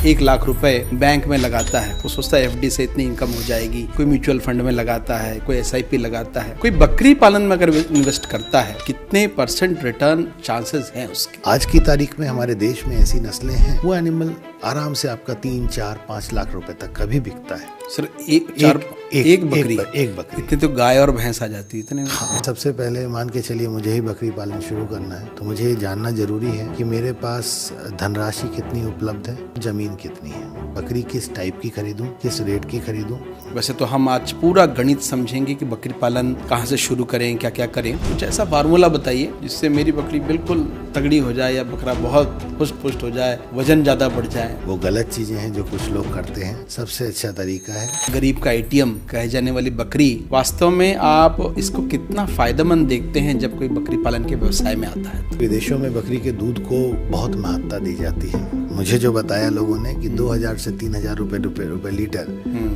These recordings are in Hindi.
1 लाख रुपए बैंक में लगाता है, वो सोचता है एफडी से इतनी इनकम हो जाएगी। कोई म्यूचुअल फंड में लगाता है, कोई एसआईपी लगाता है, कोई बकरी पालन में अगर इन्वेस्ट करता है, कितने % रिटर्न चांसेस हैं उसके। आज की तारीख में हमारे देश में ऐसी नस्लें हैं, वो एनिमल आराम से आपका 3, 4, 5 लाख रुपए तक का भी बिकता है। सर एक बकरी इतने तो गाय और भैंस आ जाती है इतने। हाँ, सबसे पहले मान के चलिए मुझे ही बकरी पालन शुरू करना है, तो मुझे ये जानना जरूरी है कि मेरे पास धनराशि कितनी उपलब्ध है, जमीन कितनी है, बकरी किस टाइप की खरीदूं, किस रेट की खरीदूं। वैसे तो हम आज पूरा गणित समझेंगे कि बकरी पालन कहाँ से शुरू करें, क्या क्या करें। कुछ ऐसा फार्मूला बताइए जिससे मेरी बकरी बिल्कुल तगड़ी हो जाए या बकरा बहुत पुष्ट पुष्ट हो जाए, वजन ज्यादा बढ़ जाए। वो गलत चीजें हैं जो कुछ लोग करते हैं। सबसे अच्छा तरीका है गरीब का एटीएम कहे जाने वाली बकरी। वास्तव में आप इसको कितना फायदेमंद देखते हैं जब कोई बकरी पालन के व्यवसाय में आता है? विदेशों में बकरी के दूध को बहुत महत्ता दी जाती है। मुझे जो बताया लोगों ने कि 2000 से 3000 रुपए लीटर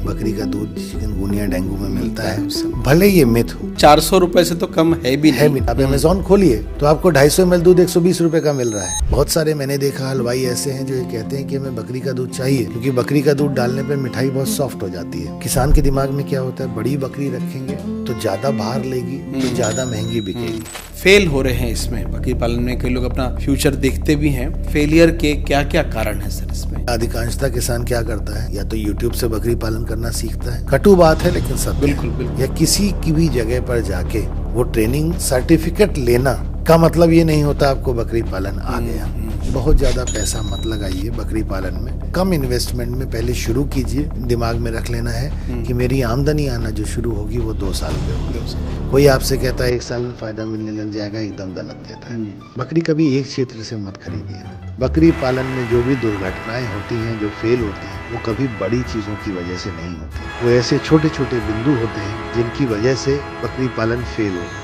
बकरी का दूध चिकनगुनिया डेंगू में मिलता है। भले ये मिथ हो, 400 रुपए से तो कम है भी नहीं। आप अमेज़न खोलिए तो आपको 250 ml दूध 120 रुपए का मिल रहा है। बहुत सारे मैंने देखा हलवाई ऐसे हैं जो ये कहते हैं कि हमें बकरी का दूध चाहिए, क्योंकि बकरी का दूध डालने पे मिठाई बहुत सॉफ्ट हो जाती है। किसान के दिमाग में क्या होता है, बड़ी बकरी रखेंगे तो ज्यादा बाहर लेगी तो ज्यादा महंगी बिकेगी। फेल हो रहे हैं इसमें बकरी पालन में, कई लोग अपना फ्यूचर देखते भी हैं। फेलियर के क्या क्या कारण है सर इसमें? अधिकांशतः किसान क्या करता है, या तो यूट्यूब से बकरी पालन करना सीखता है, कटु बात है लेकिन सब बिल्कुल, या किसी की भी जगह पर जाके वो ट्रेनिंग सर्टिफिकेट लेना का मतलब ये नहीं होता आपको बकरी पालन आ गया। बहुत ज्यादा पैसा मत लगाइए बकरी पालन में, कम इन्वेस्टमेंट में पहले शुरू कीजिए। दिमाग में रख लेना है कि मेरी आमदनी आना जो शुरू होगी वो 2 साल में होगी। कोई आपसे कहता है 1 साल में फायदा मिलने लग जाएगा, एकदम गलत देता है। बकरी कभी एक क्षेत्र से मत खरीदिए। बकरी पालन में जो भी दुर्घटनाएं होती हैं, जो फेल होती हैं, वो कभी बड़ी चीजों की वजह से नहीं होती। वो ऐसे छोटे छोटे बिंदु होते हैं जिनकी वजह से बकरी पालन फेल होता है।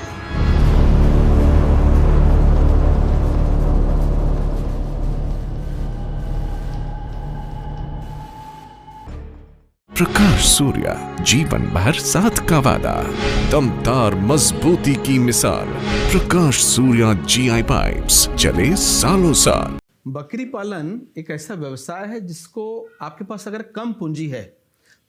प्रकाश सूर्या, जीवन भर साथ का वादा, दमदार मजबूती की मिसाल। प्रकाश सूर्या GI पाइप्स, चले सालों साल। बकरी पालन एक ऐसा व्यवसाय है जिसको आपके पास अगर कम पूंजी है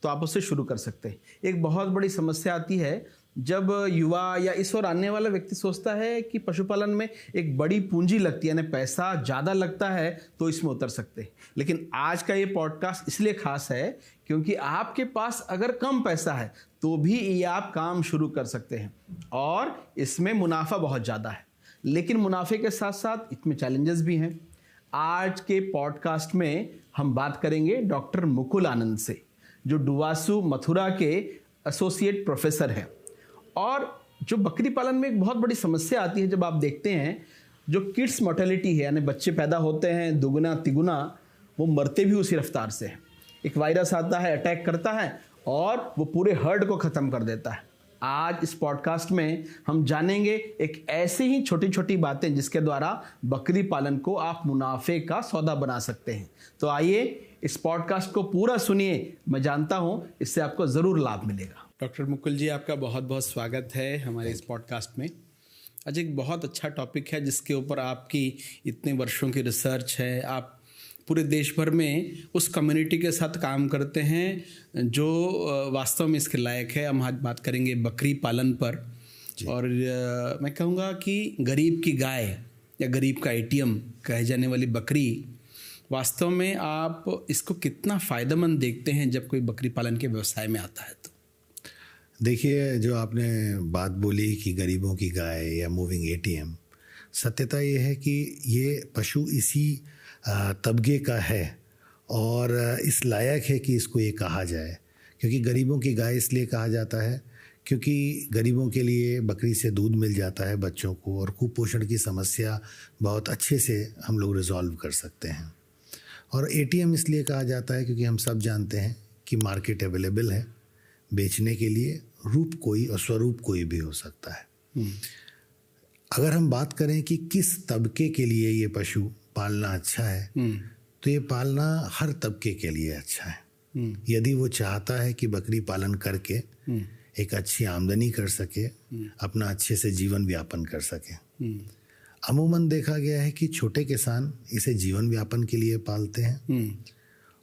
तो आप उससे शुरू कर सकते हैं। एक बहुत बड़ी समस्या आती है जब युवा या इस ओर आने वाला व्यक्ति सोचता है कि पशुपालन में एक बड़ी पूंजी लगती है, यानी पैसा ज़्यादा लगता है तो इसमें उतर सकते हैं। लेकिन आज का ये पॉडकास्ट इसलिए खास है क्योंकि आपके पास अगर कम पैसा है तो भी ये आप काम शुरू कर सकते हैं और इसमें मुनाफा बहुत ज़्यादा है। लेकिन मुनाफे के साथ साथ इसमें चैलेंजेस भी हैं। आज के पॉडकास्ट में हम बात करेंगे डॉक्टर मुकुल आनंद से, जो डुवासू मथुरा के एसोसिएट प्रोफेसर हैं। और जो बकरी पालन में एक बहुत बड़ी समस्या आती है, जब आप देखते हैं जो किड्स मोर्टेलिटी है, यानी बच्चे पैदा होते हैं दुगुना तिगुना, वो मरते भी उसी रफ्तार से हैं। एक वायरस आता है, अटैक करता है और वो पूरे हर्ड को ख़त्म कर देता है। आज इस पॉडकास्ट में हम जानेंगे एक ऐसी ही छोटी छोटी बातें जिसके द्वारा बकरी पालन को आप मुनाफे का सौदा बना सकते हैं। तो आइए इस पॉडकास्ट को पूरा सुनिए, मैं जानता हूं इससे आपको ज़रूर लाभ मिलेगा। डॉक्टर मुकुल जी, आपका बहुत बहुत स्वागत है हमारे इस पॉडकास्ट में। आज एक बहुत अच्छा टॉपिक है जिसके ऊपर आपकी इतने वर्षों की रिसर्च है। आप पूरे देश भर में उस कम्युनिटी के साथ काम करते हैं जो वास्तव में इसके लायक है। हम आज बात करेंगे बकरी पालन पर, और मैं कहूँगा कि गरीब की गाय या गरीब का एटीएम कहे जाने वाली बकरी, वास्तव में आप इसको कितना फ़ायदेमंद देखते हैं जब कोई बकरी पालन के व्यवसाय में आता है? तो देखिए, जो आपने बात बोली कि गरीबों की गाय या मूविंग एटीएम, सत्यता ये है कि ये पशु इसी तबके का है और इस लायक है कि इसको ये कहा जाए। क्योंकि गरीबों की गाय इसलिए कहा जाता है क्योंकि गरीबों के लिए बकरी से दूध मिल जाता है बच्चों को, और कुपोषण की समस्या बहुत अच्छे से हम लोग रिजॉल्व कर सकते हैं। और एटीएम इसलिए कहा जाता है क्योंकि हम सब जानते हैं कि मार्केट अवेलेबल है बेचने के लिए, रूप कोई और स्वरूप कोई भी हो सकता है। अगर हम बात करें कि किस तबके के लिए ये पशु पालना अच्छा है, तो ये पालना हर तबके के लिए अच्छा है। यदि वो चाहता है कि बकरी पालन करके एक अच्छी आमदनी कर सके, अपना अच्छे से जीवन व्यापन कर सके। अमूमन देखा गया है कि छोटे किसान इसे जीवन व्यापन के लिए पालते हैं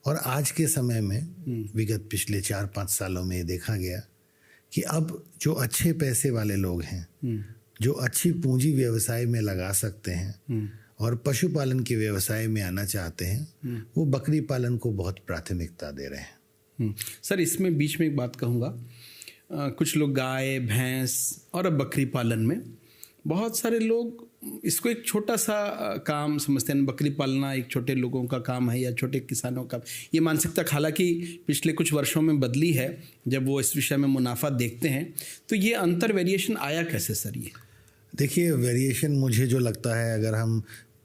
और आज के समय में विगत पिछले 4-5 सालों में देखा गया कि अब जो अच्छे पैसे वाले लोग हैं, जो अच्छी पूंजी व्यवसाय में लगा सकते हैं और पशुपालन के व्यवसाय में आना चाहते हैं, वो बकरी पालन को बहुत प्राथमिकता दे रहे हैं। सर, इसमें बीच में एक बात कहूँगा, कुछ लोग गाय, भैंस और अब बकरी पालन में, बहुत सारे लोग इसको एक छोटा सा काम समझते हैं। बकरी पालना एक छोटे लोगों का काम है या छोटे किसानों का। ये मानसिकता हालांकि पिछले कुछ वर्षों में बदली है। जब वो इस विषय में मुनाफा देखते हैं तो ये अंतर वेरिएशन आया कैसे सर? ये देखिए, वेरिएशन मुझे जो लगता है, अगर हम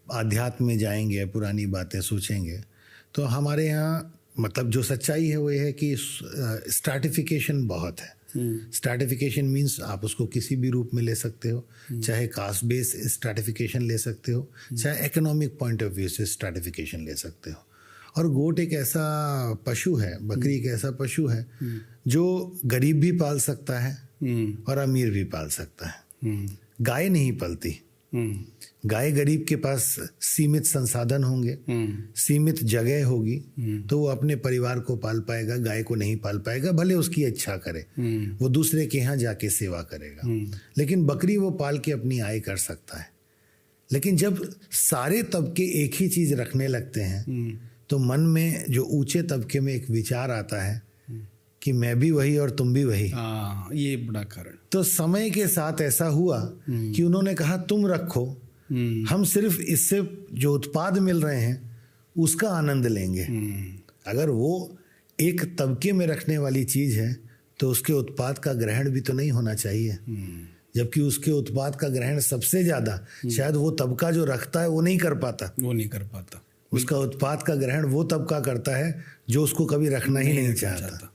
आध्यात्म में जाएंगे, पुरानी बातें सोचेंगे, तो हमारे यहाँ मतलब जो सच्चाई है वो ये है कि स्ट्रैटिफिकेशन बहुत है। स्ट्रैटिफिकेशन मीन्स आप उसको किसी भी रूप में ले सकते हो, चाहे कास्ट बेस स्ट्रैटिफिकेशन ले सकते हो, चाहे इकोनॉमिक पॉइंट ऑफ व्यू से स्ट्रैटिफिकेशन ले सकते हो। और गोट एक ऐसा पशु है, बकरी एक ऐसा पशु है जो गरीब भी पाल सकता है और अमीर भी पाल सकता है। गाय नहीं पलती। गाय गरीब के पास सीमित संसाधन होंगे, सीमित जगह होगी, तो वो अपने परिवार को पाल पाएगा, गाय को नहीं पाल पाएगा, भले उसकी इच्छा करे, वो दूसरे के यहाँ जाके सेवा करेगा। लेकिन बकरी वो पाल के अपनी आय कर सकता है। लेकिन जब सारे तबके एक ही चीज रखने लगते हैं तो मन में जो ऊंचे तबके में एक विचार आता है कि मैं भी वही और तुम भी वही। ये बड़ा कारण। तो समय के साथ ऐसा हुआ कि उन्होंने कहा तुम रखो, हम सिर्फ इससे जो उत्पाद मिल रहे हैं उसका आनंद लेंगे। अगर वो एक तबके में रखने वाली चीज है तो उसके उत्पाद का ग्रहण भी तो नहीं होना चाहिए, जबकि उसके उत्पाद का ग्रहण सबसे ज्यादा शायद वो तबका जो रखता है वो नहीं कर पाता। उसका उत्पाद का ग्रहण वो तबका करता है जो उसको कभी रखना ही नहीं चाहता।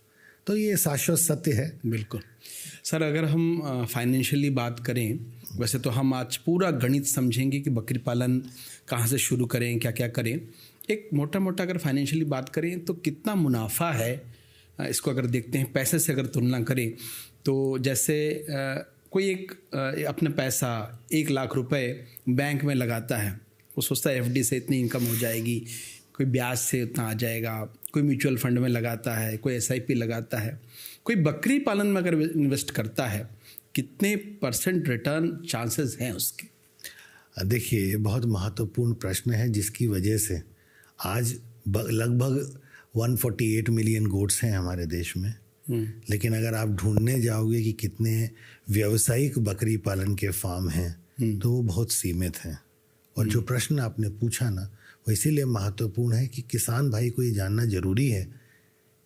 तो ये शाश्वत सत्य है। बिल्कुल सर, अगर हम फाइनेंशियली बात करें, वैसे तो हम आज पूरा गणित समझेंगे कि बकरी पालन कहाँ से शुरू करें, क्या क्या करें। एक मोटा मोटा अगर फाइनेंशियली बात करें तो कितना मुनाफा है, इसको अगर देखते हैं पैसे से अगर तुलना करें तो जैसे कोई एक अपना पैसा 1 लाख रुपए बैंक में लगाता है, वो सोचता है एफडी से इतनी इनकम हो जाएगी, कोई ब्याज से उतना आ जाएगा, कोई म्यूचुअल फंड में लगाता है, कोई एसआईपी लगाता है, कोई बकरी पालन में अगर इन्वेस्ट करता है, कितने % रिटर्न चांसेस हैं उसके? देखिए, ये बहुत महत्वपूर्ण प्रश्न है जिसकी वजह से आज लगभग 148 मिलियन गोट्स हैं हमारे देश में। लेकिन अगर आप ढूंढने जाओगे कि कितने व्यावसायिक बकरी पालन के फार्म हैं तो वो बहुत सीमित हैं। और जो प्रश्न आपने पूछा ना, वो इसीलिए महत्वपूर्ण है कि किसान भाई को ये जानना जरूरी है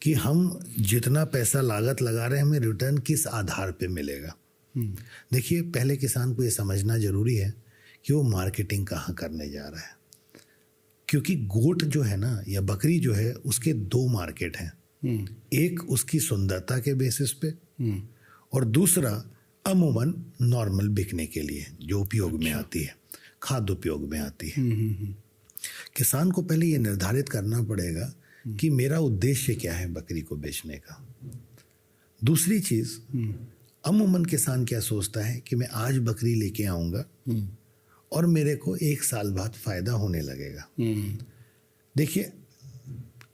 कि हम जितना पैसा लागत लगा रहे हैं हमें रिटर्न किस आधार पे मिलेगा। देखिए, पहले किसान को ये समझना जरूरी है कि वो मार्केटिंग कहाँ करने जा रहा है, क्योंकि गोट जो है ना या बकरी जो है उसके 2 मार्केट हैं। एक उसकी सुंदरता के बेसिस पे और दूसरा अमूमन नॉर्मल बिकने के लिए जो उपयोग में आती है, खाद्य उपयोग में आती है। किसान को पहले ये निर्धारित करना पड़ेगा कि मेरा उद्देश्य क्या है बकरी को बेचने का। दूसरी चीज, अमूमन किसान क्या सोचता है कि मैं आज बकरी लेके आऊंगा और मेरे को 1 साल बाद फायदा होने लगेगा। देखिए,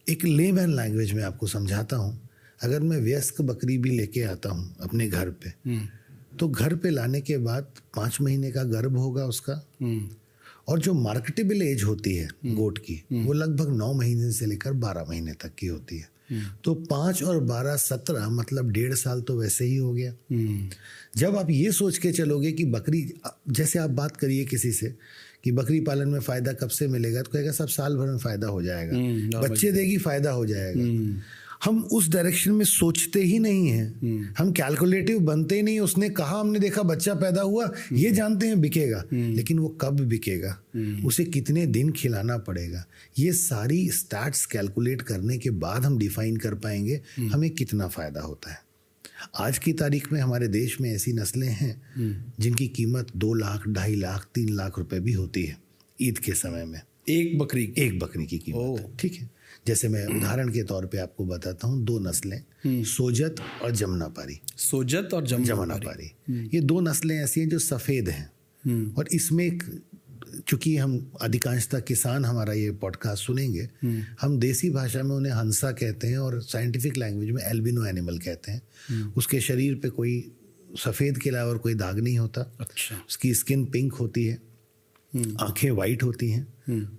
एक लेमैन लैंग्वेज में आपको समझाता हूं, अगर मैं वयस्क बकरी भी लेके आता हूं अपने घर पे, तो घर पे लाने के बाद 5 महीने का गर्भ होगा उसका, और जो मार्केटेबल एज होती है गोट की वो लगभग 9 महीने से लेकर 12 महीने तक की होती है। तो 5 और 12 17 मतलब 1.5 साल तो वैसे ही हो गया। जब आप ये सोच के चलोगे कि बकरी, जैसे आप बात करिए किसी से कि बकरी पालन में फायदा कब से मिलेगा, तो कहेगा सब साल भर में फायदा हो जाएगा, बच्चे देगी फायदा हो जाएगा। हम उस डायरेक्शन में सोचते ही नहीं हैं, हम कैलकुलेटिव बनते ही नहीं। उसने कहा, हमने देखा बच्चा पैदा हुआ, ये जानते हैं बिकेगा, लेकिन वो कब बिकेगा, उसे कितने दिन खिलाना पड़ेगा, ये सारी स्टैट्स कैलकुलेट करने के बाद हम डिफाइन कर पाएंगे हमें कितना फायदा होता है। आज की तारीख में हमारे देश में ऐसी नस्लें हैं जिनकी कीमत 2 लाख, 2.5 लाख, 3 लाख रुपए भी होती है ईद के समय में, एक बकरी की कीमत। ठीक है, जैसे मैं उदाहरण के तौर पे आपको बताता हूँ, 2 नस्लें, सोजत और जमुनापारी। ये 2 नस्लें ऐसी हैं जो सफ़ेद हैं और इसमें एक चूंकि हम अधिकांशतः किसान हमारा ये पॉडकास्ट सुनेंगे, हम देसी भाषा में उन्हें हंसा कहते हैं और साइंटिफिक लैंग्वेज में एल्बिनो एनिमल कहते हैं। उसके शरीर पे कोई सफ़ेद के अलावा कोई दाग नहीं होता। अच्छा। उसकी स्किन पिंक होती है, आंखें वाइट होती हैं।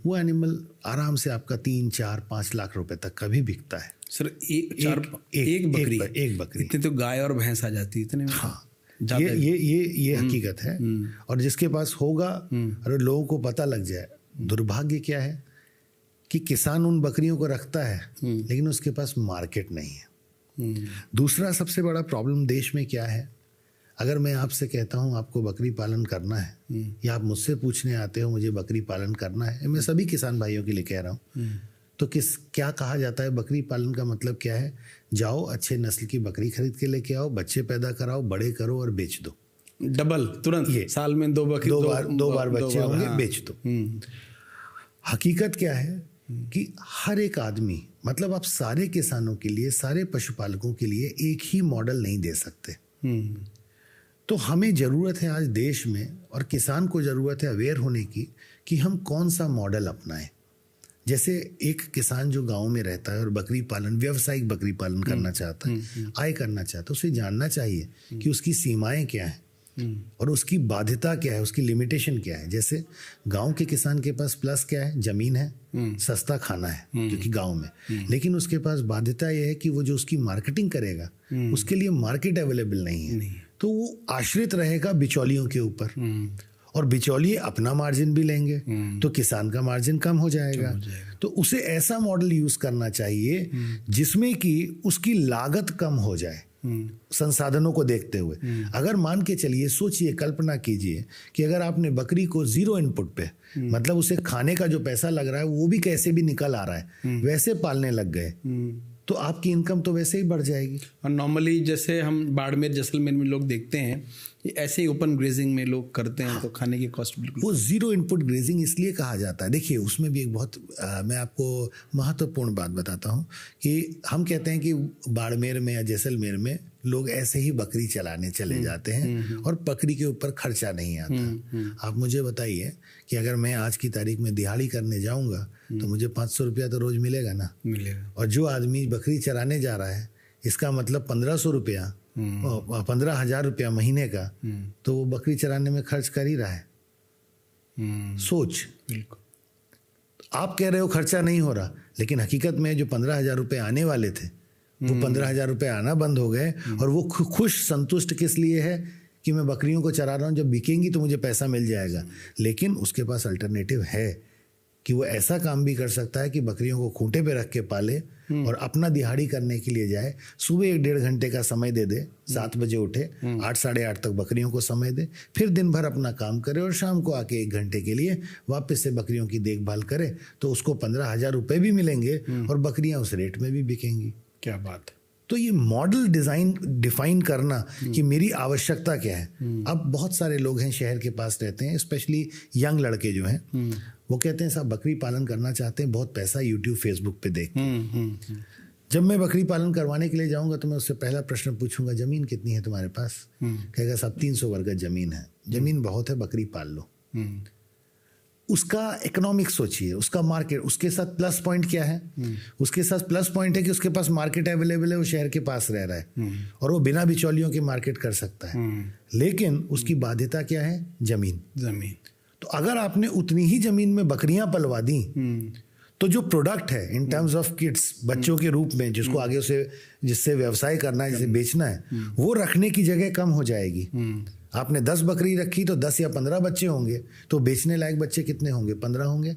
वो एनिमल आराम से आपका 3, 4, 5 लाख रुपए तक का भी बिकता है। सर एक बकरी इतने तो गाय और भैंस आ जाती है इतने में। हाँ, ये हकीकत है। और जिसके पास होगा और लोगों को पता लग जाए, दुर्भाग्य क्या है कि किसान उन बकरियों को रखता है लेकिन उसके पास मार्केट नहीं है। दूसरा सबसे बड़ा प्रॉब्लम देश में क्या है, अगर मैं आपसे कहता हूँ आपको बकरी पालन करना है या आप मुझसे पूछने आते हो मुझे बकरी पालन करना है, मैं सभी किसान भाइयों के लिए कह रहा हूँ, तो क्या कहा जाता है? बकरी पालन का मतलब क्या है? जाओ अच्छे नस्ल की बकरी खरीद के लेके आओ, बच्चे पैदा कराओ, बड़े करो और बेच दो। डबल तुरंत, ये साल में 2 बकरी, दो बार बच्चे होंगे, बेच दो। हकीकत क्या है कि हर एक आदमी, मतलब आप सारे किसानों के लिए, सारे पशुपालकों के लिए एक ही मॉडल नहीं दे सकते। तो हमें ज़रूरत है आज देश में, और किसान को ज़रूरत है अवेयर होने की कि हम कौन सा मॉडल अपनाएं। जैसे एक किसान जो गांव में रहता है और बकरी पालन, व्यावसायिक बकरी पालन करना चाहता है, आय करना चाहता है, उसे जानना चाहिए कि उसकी सीमाएं क्या हैं और उसकी बाध्यता क्या है, उसकी लिमिटेशन क्या है। जैसे गांव के किसान के पास प्लस क्या है? जमीन है, सस्ता खाना है क्योंकि गांव में, लेकिन उसके पास बाध्यता यह है कि वो जो उसकी मार्केटिंग करेगा उसके लिए मार्केट अवेलेबल नहीं है। तो वो आश्रित रहेगा बिचौलियों के ऊपर, और बिचौलिए अपना मार्जिन भी लेंगे तो किसान का मार्जिन कम हो जाएगा। तो उसे ऐसा मॉडल यूज करना चाहिए जिसमें कि उसकी लागत कम हो जाए संसाधनों को देखते हुए। अगर मान के चलिए, सोचिए, कल्पना कीजिए कि अगर आपने बकरी को 0 इनपुट पे, मतलब उसे खाने का जो पैसा लग रहा है वो भी कैसे भी निकल आ रहा है, वैसे पालने लग गए, तो आपकी इनकम तो वैसे ही बढ़ जाएगी। और नॉर्मली जैसे हम बाड़मेर, जैसलमेर में लोग देखते हैं ऐसे ही ओपन ग्रेजिंग में लोग करते हैं, तो खाने की कॉस्ट बिल्कुल। वो 0 इनपुट ग्रेजिंग इसलिए कहा जाता है, देखिए उसमें भी एक बहुत मैं आपको महत्वपूर्ण बात बताता हूँ कि हम कहते हैं कि बाड़मेर में या जैसलमेर में लोग ऐसे ही बकरी चलाने चले जाते हैं और बकरी के ऊपर खर्चा नहीं आता। आप मुझे बताइए कि अगर मैं आज की तारीख में दिहाड़ी करने जाऊंगा तो मुझे 500 रुपया तो रोज मिलेगा ना, मिलेगा। और जो आदमी बकरी चराने जा रहा है, इसका मतलब 1500 रुपया, 15,000 रुपया महीने का, तो वो बकरी चराने में खर्च कर ही रहा है। सोच, बिल्कुल। आप कह रहे हो खर्चा नहीं हो रहा, लेकिन हकीकत में जो 15,000 रुपये आने वाले थे वो 15,000 रुपये आना बंद हो गए। और वो खुश संतुष्ट किस लिए है कि मैं बकरियों को चरा रहा हूँ, जब बिकेंगी तो मुझे पैसा मिल जाएगा। लेकिन उसके पास अल्टरनेटिव है कि वो ऐसा काम भी कर सकता है कि बकरियों को खूंटे पे रख के पाले और अपना दिहाड़ी करने के लिए जाए। सुबह 1-1.5 घंटे का समय दे दे, 7 बजे उठे, 8 साढ़े 8 तक बकरियों को समय दे, फिर दिन भर अपना काम करे और शाम को आके 1 घंटे के लिए वापस से बकरियों की देखभाल करे, तो उसको 15,000 रुपये भी मिलेंगे और बकरियां उस रेट में भी बिकेंगी। क्या बात है। तो ये मॉडल डिफाइन करना कि मेरी आवश्यकता क्या है। अब बहुत सारे लोग हैं शहर के पास रहते हैं, स्पेशली यंग लड़के जो हैं, वो कहते हैं साहब बकरी पालन करना चाहते हैं, बहुत पैसा यूट्यूब फेसबुक पे देख। जब मैं बकरी पालन करवाने के लिए जाऊंगा तो मैं उससे पहला प्रश्न पूछूंगा, जमीन कितनी है तुम्हारे पास? कहेगा साहब 300 वर्ग जमीन है। जमीन बहुत है, बकरी पाल लो। उसका इकोनॉमिक सोचिए, उसका मार्केट, उसके साथ प्लस पॉइंट क्या है? उसके साथ प्लस पॉइंट है कि उसके पास मार्केट अवेलेबल है, वो शहर के पास रह रहा है और वो बिना बिचौलियों के मार्केट कर सकता है। लेकिन उसकी बाध्यता क्या है? जमीन। तो अगर आपने उतनी ही जमीन में बकरियां पलवा दी तो जो प्रोडक्ट है इन टर्म्स ऑफ किड्स, बच्चों के रूप में, जिसको आगे उसे, जिससे व्यवसाय करना है, जिसे बेचना है, वो रखने की जगह कम हो जाएगी। आपने 10 बकरी रखी तो 10 या 15 बच्चे होंगे, तो बेचने लायक बच्चे कितने होंगे? 15 होंगे।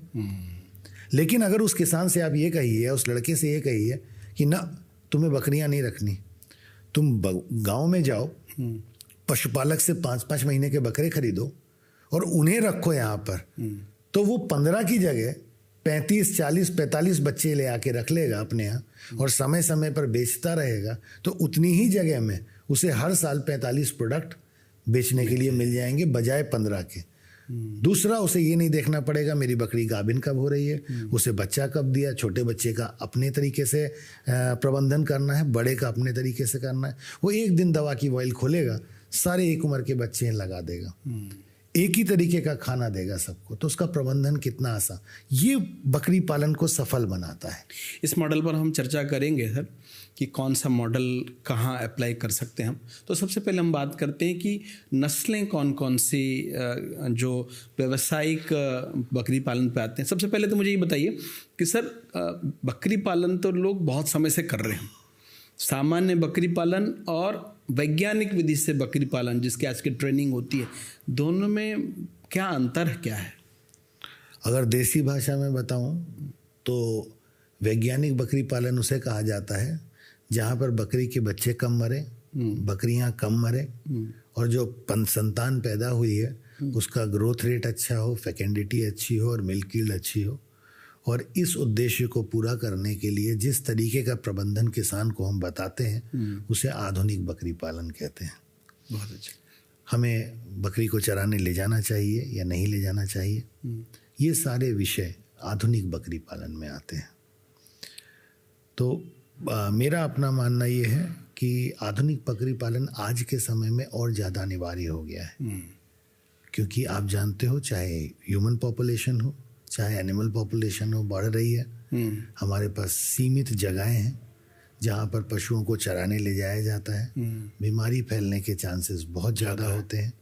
लेकिन अगर उस किसान से आप ये कहिए, उस लड़के से ये कहिए कि ना तुम्हें बकरियां नहीं रखनी, तुम गांव में जाओ, पशुपालक से 5-5 महीने के बकरे खरीदो और उन्हें रखो यहाँ पर, तो वो 15 की जगह 35, 40, 45 बच्चे ले आके रख लेगा अपने यहाँ और समय समय पर बेचता रहेगा। तो उतनी ही जगह में उसे हर साल 45 प्रोडक्ट बेचने के लिए मिल जाएंगे बजाय 15 के। दूसरा, उसे ये नहीं देखना पड़ेगा मेरी बकरी गाभिन कब हो रही है, उसे बच्चा कब दिया। छोटे बच्चे का अपने तरीके से प्रबंधन करना है, बड़े का अपने तरीके से करना है। वो एक दिन दवा की वॉइल खोलेगा, सारे एक उम्र के बच्चे लगा देगा। एक ही तरीके का खाना देगा सबको, तो उसका प्रबंधन कितना आसान, ये बकरी पालन को सफल बनाता है। इस मॉडल पर हम चर्चा करेंगे सर कि कौन सा मॉडल कहाँ अप्लाई कर सकते हैं हम। तो सबसे पहले हम बात करते हैं कि नस्लें कौन कौन सी जो व्यावसायिक बकरी पालन पे आते हैं। सबसे पहले तो मुझे ये बताइए कि सर बकरी पालन तो लोग बहुत समय से कर रहे हैं, सामान्य बकरी पालन और वैज्ञानिक विधि से बकरी पालन जिसकी आज की ट्रेनिंग होती है, दोनों में क्या अंतर है, क्या है? अगर देसी भाषा में बताऊं तो वैज्ञानिक बकरी पालन उसे कहा जाता है जहां पर बकरी के बच्चे कम मरे, बकरियां कम मरे, और जो संतान पैदा हुई है उसका ग्रोथ रेट अच्छा हो, फेकेंडिटी अच्छी हो और मिल्क यील्ड अच्छी हो। और इस उद्देश्य को पूरा करने के लिए जिस तरीके का प्रबंधन किसान को हम बताते हैं उसे आधुनिक बकरी पालन कहते हैं। बहुत अच्छा। हमें बकरी को चराने ले जाना चाहिए या नहीं ले जाना चाहिए, ये सारे विषय आधुनिक बकरी पालन में आते हैं। तो मेरा अपना मानना ये है कि आधुनिक बकरी पालन आज के समय में और ज़्यादा अनिवार्य हो गया है, क्योंकि आप जानते हो चाहे ह्यूमन पॉपुलेशन हो चाहे एनिमल पॉपुलेशन हो बढ़ रही है। हमारे पास सीमित जगहें हैं जहाँ पर पशुओं को चराने ले जाया जाता है, बीमारी फैलने के चांसेस बहुत ज़्यादा होते हैं।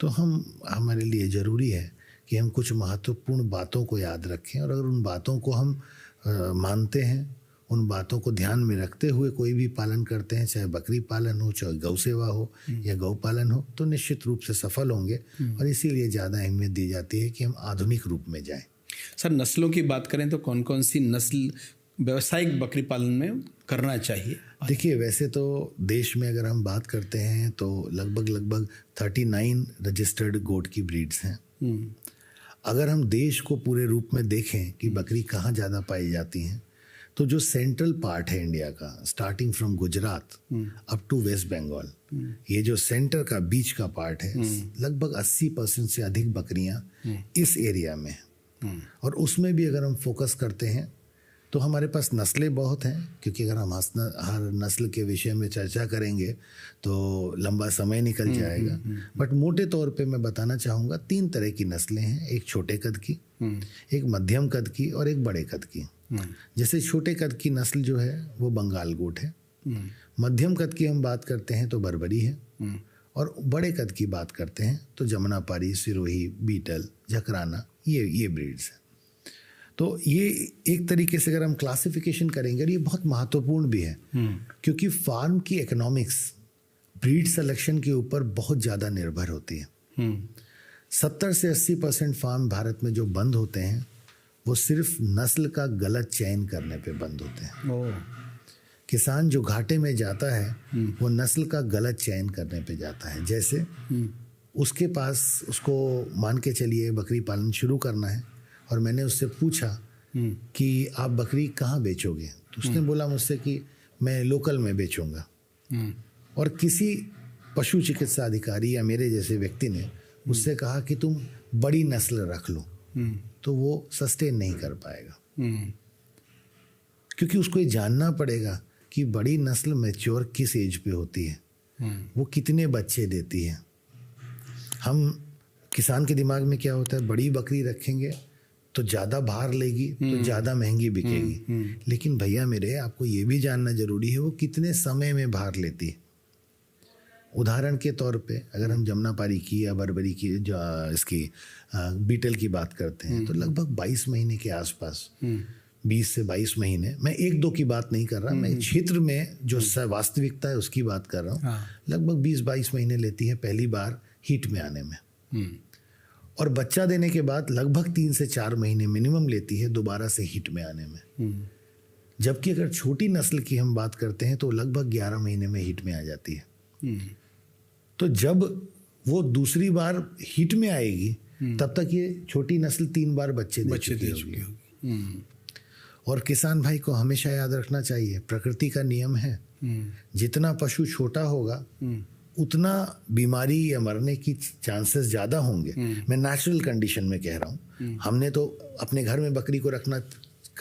तो हमारे लिए ज़रूरी है कि हम कुछ महत्वपूर्ण बातों को याद रखें, और अगर उन बातों को हम मानते हैं, उन बातों को ध्यान में रखते हुए कोई भी पालन करते हैं, चाहे बकरी पालन हो, चाहे गौ सेवा हो या गौ पालन हो, तो निश्चित रूप से सफल होंगे। और इसीलिए ज़्यादा अहमियत दी जाती है कि हम आधुनिक रूप में जाएं। सर नस्लों की बात करें तो कौन कौन सी नस्ल व्यावसायिक बकरी पालन में करना चाहिए? देखिए, वैसे तो देश में अगर हम बात करते हैं तो लगभग 39 रजिस्टर्ड गोट की ब्रीड्स हैं। अगर हम देश को पूरे रूप में देखें कि बकरी कहाँ ज़्यादा पाई जाती हैं, तो जो सेंट्रल पार्ट है इंडिया का, starting from Gujarat up to West Bengal, ये जो सेंटर का बीच का पार्ट है, लगभग 80% से अधिक बकरियां इस एरिया में हैं। और उसमें भी अगर हम फोकस करते हैं तो हमारे पास नस्लें बहुत हैं, क्योंकि अगर हम हर नस्ल के विषय में चर्चा करेंगे तो लंबा समय निकल जाएगा। बट मोटे तौर पे मैं बताना चाहूँगा 3 तरह की नस्लें हैं, एक छोटे कद की, एक मध्यम कद की और एक बड़े कद की। जैसे छोटे कद की नस्ल जो है वो बंगाल गोट है, मध्यम कद की हम बात करते हैं तो बर्बरी है, और बड़े कद की बात करते हैं तो जमुनापारी, सिरोही, बीटल, झकराना, ये ब्रीड्स हैं। तो ये एक तरीके से अगर हम क्लासिफिकेशन करेंगे, और ये बहुत महत्वपूर्ण भी है, क्योंकि फार्म की इकोनॉमिक्स ब्रीड सिलेक्शन के ऊपर बहुत ज़्यादा निर्भर होती है। 70 से 80% फार्म भारत में जो बंद होते हैं वो सिर्फ नस्ल का गलत चयन करने पे बंद होते हैं। किसान जो घाटे में जाता है वो नस्ल का गलत चयन करने पे जाता है। जैसे उसके पास, उसको मान के चलिए बकरी पालन शुरू करना है, और मैंने उससे पूछा कि आप बकरी कहाँ बेचोगे, तो उसने बोला मुझसे कि मैं लोकल में बेचूंगा। और किसी पशु चिकित्सा अधिकारी या मेरे जैसे व्यक्ति ने उससे कहा कि तुम बड़ी नस्ल रख लो, तो वो सस्टेन नहीं कर पाएगा, क्योंकि उसको ये जानना पड़ेगा कि बड़ी नस्ल मैच्योर किस एज पे होती है, वो कितने बच्चे देती है। हम किसान के दिमाग में क्या होता है, बड़ी बकरी रखेंगे तो ज़्यादा भार लेगी तो ज़्यादा महंगी बिकेगी। लेकिन भैया मेरे, आपको ये भी जानना जरूरी है वो कितने समय में भार लेती है। उदाहरण के तौर पे अगर हम जमुनापारी की या बर्बरी की, जो इसकी बीटल की बात करते हैं, तो लगभग 22 महीने के आसपास, 20 से 22 महीने, मैं 1-2 की बात नहीं कर रहा, मैं क्षेत्र में जो वास्तविकता है उसकी बात कर रहा हूँ। लगभग 20-22 महीने लेती है पहली बार हीट में आने में, और बच्चा देने के बाद लगभग 3 से 4 महीने मिनिमम लेती है दोबारा से हीट में आने में। जबकि अगर छोटी नस्ल की हम बात करते हैं तो लगभग 11 महीने में हीट में आ जाती है। तो जब वो दूसरी बार हीट में आएगी तब तक ये छोटी नस्ल 3 बार बच्चे दे चुकी होगी। और किसान भाई को हमेशा याद रखना चाहिए, प्रकृति का नियम है, जितना पशु छोटा होगा उतना बीमारी या मरने की चांसेस ज़्यादा होंगे। मैं नेचुरल कंडीशन में कह रहा हूँ। हमने तो अपने घर में बकरी को रखना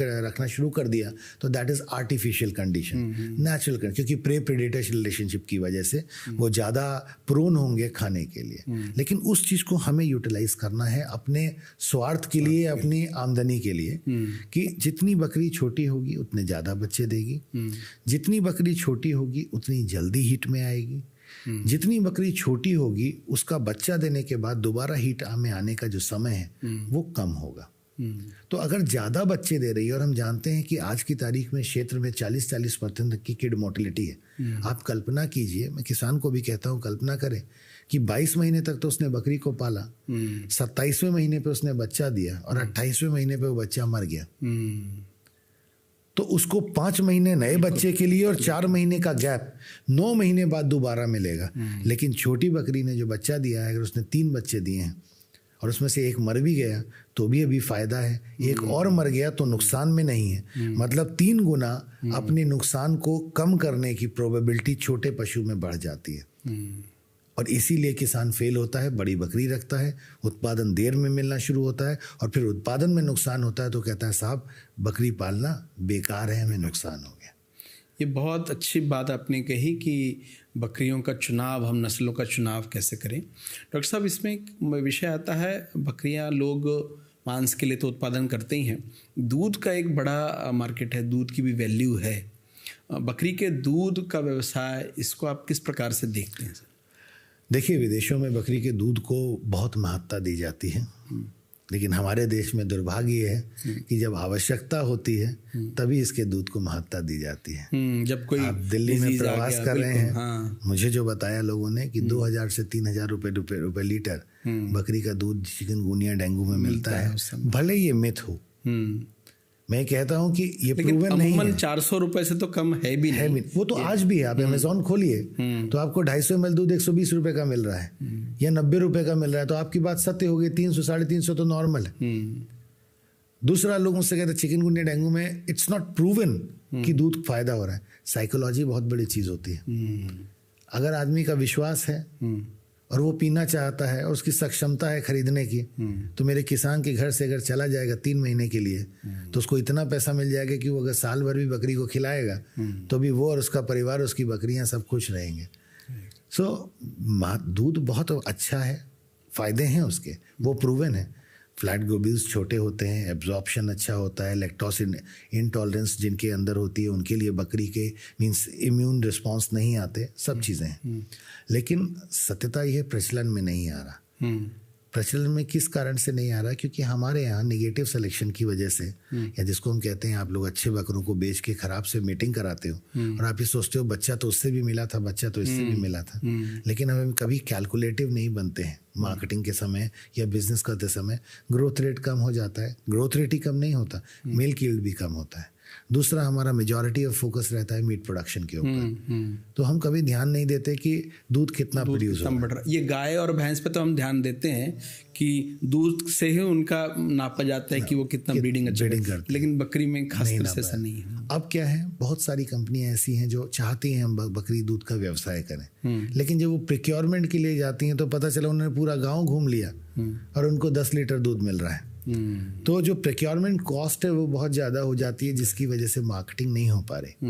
रखना शुरू कर दिया तो that is artificial condition, natural condition, क्योंकि प्रे प्रेडेटर रिलेशनशिप की वजह से वो ज़्यादा प्रोन होंगे खाने के लिए। लेकिन उस चीज़ को हमें यूटिलाइज करना है अपने स्वार्थ के लिए, अपनी आमदनी के लिए, कि जितनी बकरी छोटी होगी उतने ज़्यादा बच्चे देगी, जितनी बकरी छोटी होगी उतनी जल्दी हीट में आएगी, जितनी बकरी छोटी होगी उसका बच्चा देने के बाद दोबारा हीट में आने का जो समय है वो कम होगा। तो अगर ज़्यादा बच्चे दे रही है, और हम जानते हैं कि आज की तारीख में क्षेत्र में 40% तक की किड मोर्टेलिटी है। आप कल्पना कीजिए, मैं किसान को भी कहता हूँ कल्पना करें कि 22 महीने तक तो उसने बकरी को पाला, 27वें महीने पे उसने बच्चा दिया और 28वें महीने पे वो बच्चा मर गया, तो उसको 5 महीने नए बच्चे के लिए और 4 महीने का गैप 9 महीने बाद दोबारा मिलेगा। लेकिन छोटी बकरी ने जो बच्चा दिया है, अगर उसने 3 बच्चे दिए हैं और उसमें से एक मर भी गया तो भी अभी फायदा है, एक और मर गया तो नुकसान में नहीं है। मतलब 3 गुना अपने नुकसान को कम करने की प्रोबेबिलिटी छोटे पशु में बढ़ जाती है। और इसीलिए किसान फेल होता है, बड़ी बकरी रखता है, उत्पादन देर में मिलना शुरू होता है, और फिर उत्पादन में नुकसान होता है तो कहता है साहब बकरी पालना बेकार है, हमें नुकसान हो गया। ये बहुत अच्छी बात आपने कही कि बकरियों का चुनाव, हम नस्लों का चुनाव कैसे करें। डॉक्टर साहब, इसमें एक विषय आता है, बकरियां लोग मांस के लिए तो उत्पादन करते ही हैं, दूध का एक बड़ा मार्केट है, दूध की भी वैल्यू है। बकरी के दूध का व्यवसाय, इसको आप किस प्रकार से देखते हैं सर? देखिए, विदेशों में बकरी के दूध को बहुत महत्ता दी जाती है, लेकिन हमारे देश में दुर्भाग्य है कि जब आवश्यकता होती है तभी इसके दूध को महत्ता दी जाती है। जब कोई आप दिल्ली में प्रवास कर रहे हैं, हाँ। मुझे जो बताया लोगों ने कि 2000 से 3000 रुपए लीटर बकरी का दूध चिकनगुनिया डेंगू में मिलता है। भले ये मिथ हो, मैं कहता हूँ कि ये प्रूवन नहीं है। 400 रुपए से तो कम है भी नहीं। वो तो आज भी है, आप अमेज़ॉन खोलिए तो आपको 250 ml दूध 120 रुपए का मिल रहा है या 90 रुपए का मिल रहा है, तो आपकी बात सत्य हो गई। 300 350 तो नॉर्मल है। दूसरा, लोग मुझसे कहते हैं चिकनगुनिया डेंगू में इट्स नॉट प्रूवन कि दूध फायदा हो रहा है। साइकोलॉजी बहुत बड़ी चीज़ होती है। अगर आदमी का विश्वास है और वो पीना चाहता है और उसकी सक्षमता है खरीदने की, तो मेरे किसान के घर से अगर चला जाएगा 3 महीने के लिए तो उसको इतना पैसा मिल जाएगा कि वो अगर साल भर भी बकरी को खिलाएगा तो भी वो और उसका परिवार, उसकी बकरियां सब खुश रहेंगे। दूध बहुत अच्छा है, फ़ायदे हैं उसके, वो प्रूवन है। फ्लैट ग्लोब्यूल्स छोटे होते हैं, एब्जॉर्प्शन अच्छा होता है, लैक्टोज इंटॉलरेंस जिनके अंदर होती है उनके लिए बकरी के मींस इम्यून रिस्पॉन्स नहीं आते, सब चीज़ें हैं। लेकिन सत्यता यह प्रचलन में नहीं आ रहा। प्रचलन में किस कारण से नहीं आ रहा? क्योंकि हमारे यहाँ निगेटिव सिलेक्शन की वजह से, या जिसको हम कहते हैं, आप लोग अच्छे बकरों को बेच के खराब से मीटिंग कराते हो और आप ये सोचते हो बच्चा तो उससे भी मिला था, बच्चा तो इससे भी मिला था, लेकिन हमें कभी कैलकुलेटिव नहीं बनते हैं। मार्केटिंग के समय या बिजनेस करते समय ग्रोथ रेट कम हो जाता है। ग्रोथ रेट ही कम नहीं होता, मिल्क यील्ड भी कम होता है। दूसरा, हमारा मेजॉरिटी ऑफ फोकस रहता है मीट प्रोडक्शन के ऊपर, तो हम कभी ध्यान नहीं देते कि दूध कितना प्रोड्यूस हो रहा है। ये गाय और भैंस पे तो हम ध्यान देते हैं कि दूध से ही उनका नापा जाता है कि वो कितना ब्रीडिंग करते हैं, लेकिन बकरी में खास तरह से ऐसा नहीं है। अब क्या है, बहुत सारी कंपनियां ऐसी हैं जो चाहती हैं हम बकरी दूध का व्यवसाय करें, लेकिन जब वो प्रोक्योरमेंट के लिए जाती हैं तो पता चला उन्होंने पूरा गाँव घूम लिया और उनको 10 लीटर दूध मिल रहा है। तो जो प्रोक्योरमेंट कॉस्ट है वो बहुत ज़्यादा हो जाती है, जिसकी वजह से मार्केटिंग नहीं हो पा रही।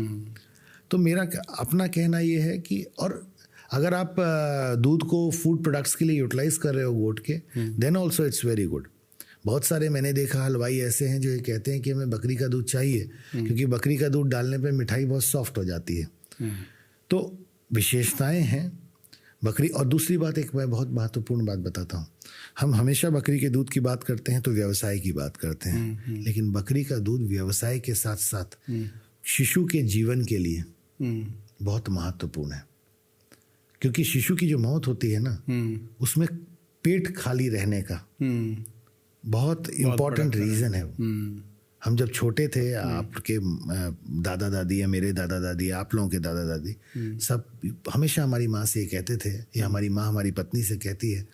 तो मेरा अपना कहना ये है कि, और अगर आप दूध को फूड प्रोडक्ट्स के लिए यूटिलाइज कर रहे हो गोट के, then also it's very good. बहुत सारे मैंने देखा हलवाई ऐसे हैं जो ये कहते हैं कि हमें बकरी का दूध चाहिए क्योंकि बकरी का दूध डालने पे मिठाई बहुत सॉफ्ट हो जाती है। तो विशेषताएं हैं बकरी। और दूसरी बात, एक मैं बहुत महत्वपूर्ण बात बताता हूँ, हम हमेशा बकरी के दूध की बात करते हैं तो व्यवसाय की बात करते हैं, लेकिन बकरी का दूध व्यवसाय के साथ साथ शिशु के जीवन के लिए बहुत महत्वपूर्ण है। क्योंकि शिशु की जो मौत होती है ना, उसमें पेट खाली रहने का बहुत इम्पोर्टेंट रीज़न है वो। हम जब छोटे थे, आपके दादा दादी या मेरे दादा दादी, आप लोगों के दादा दादी सब हमेशा हमारी माँ से ये कहते थे, या हमारी माँ हमारी पत्नी से कहती है,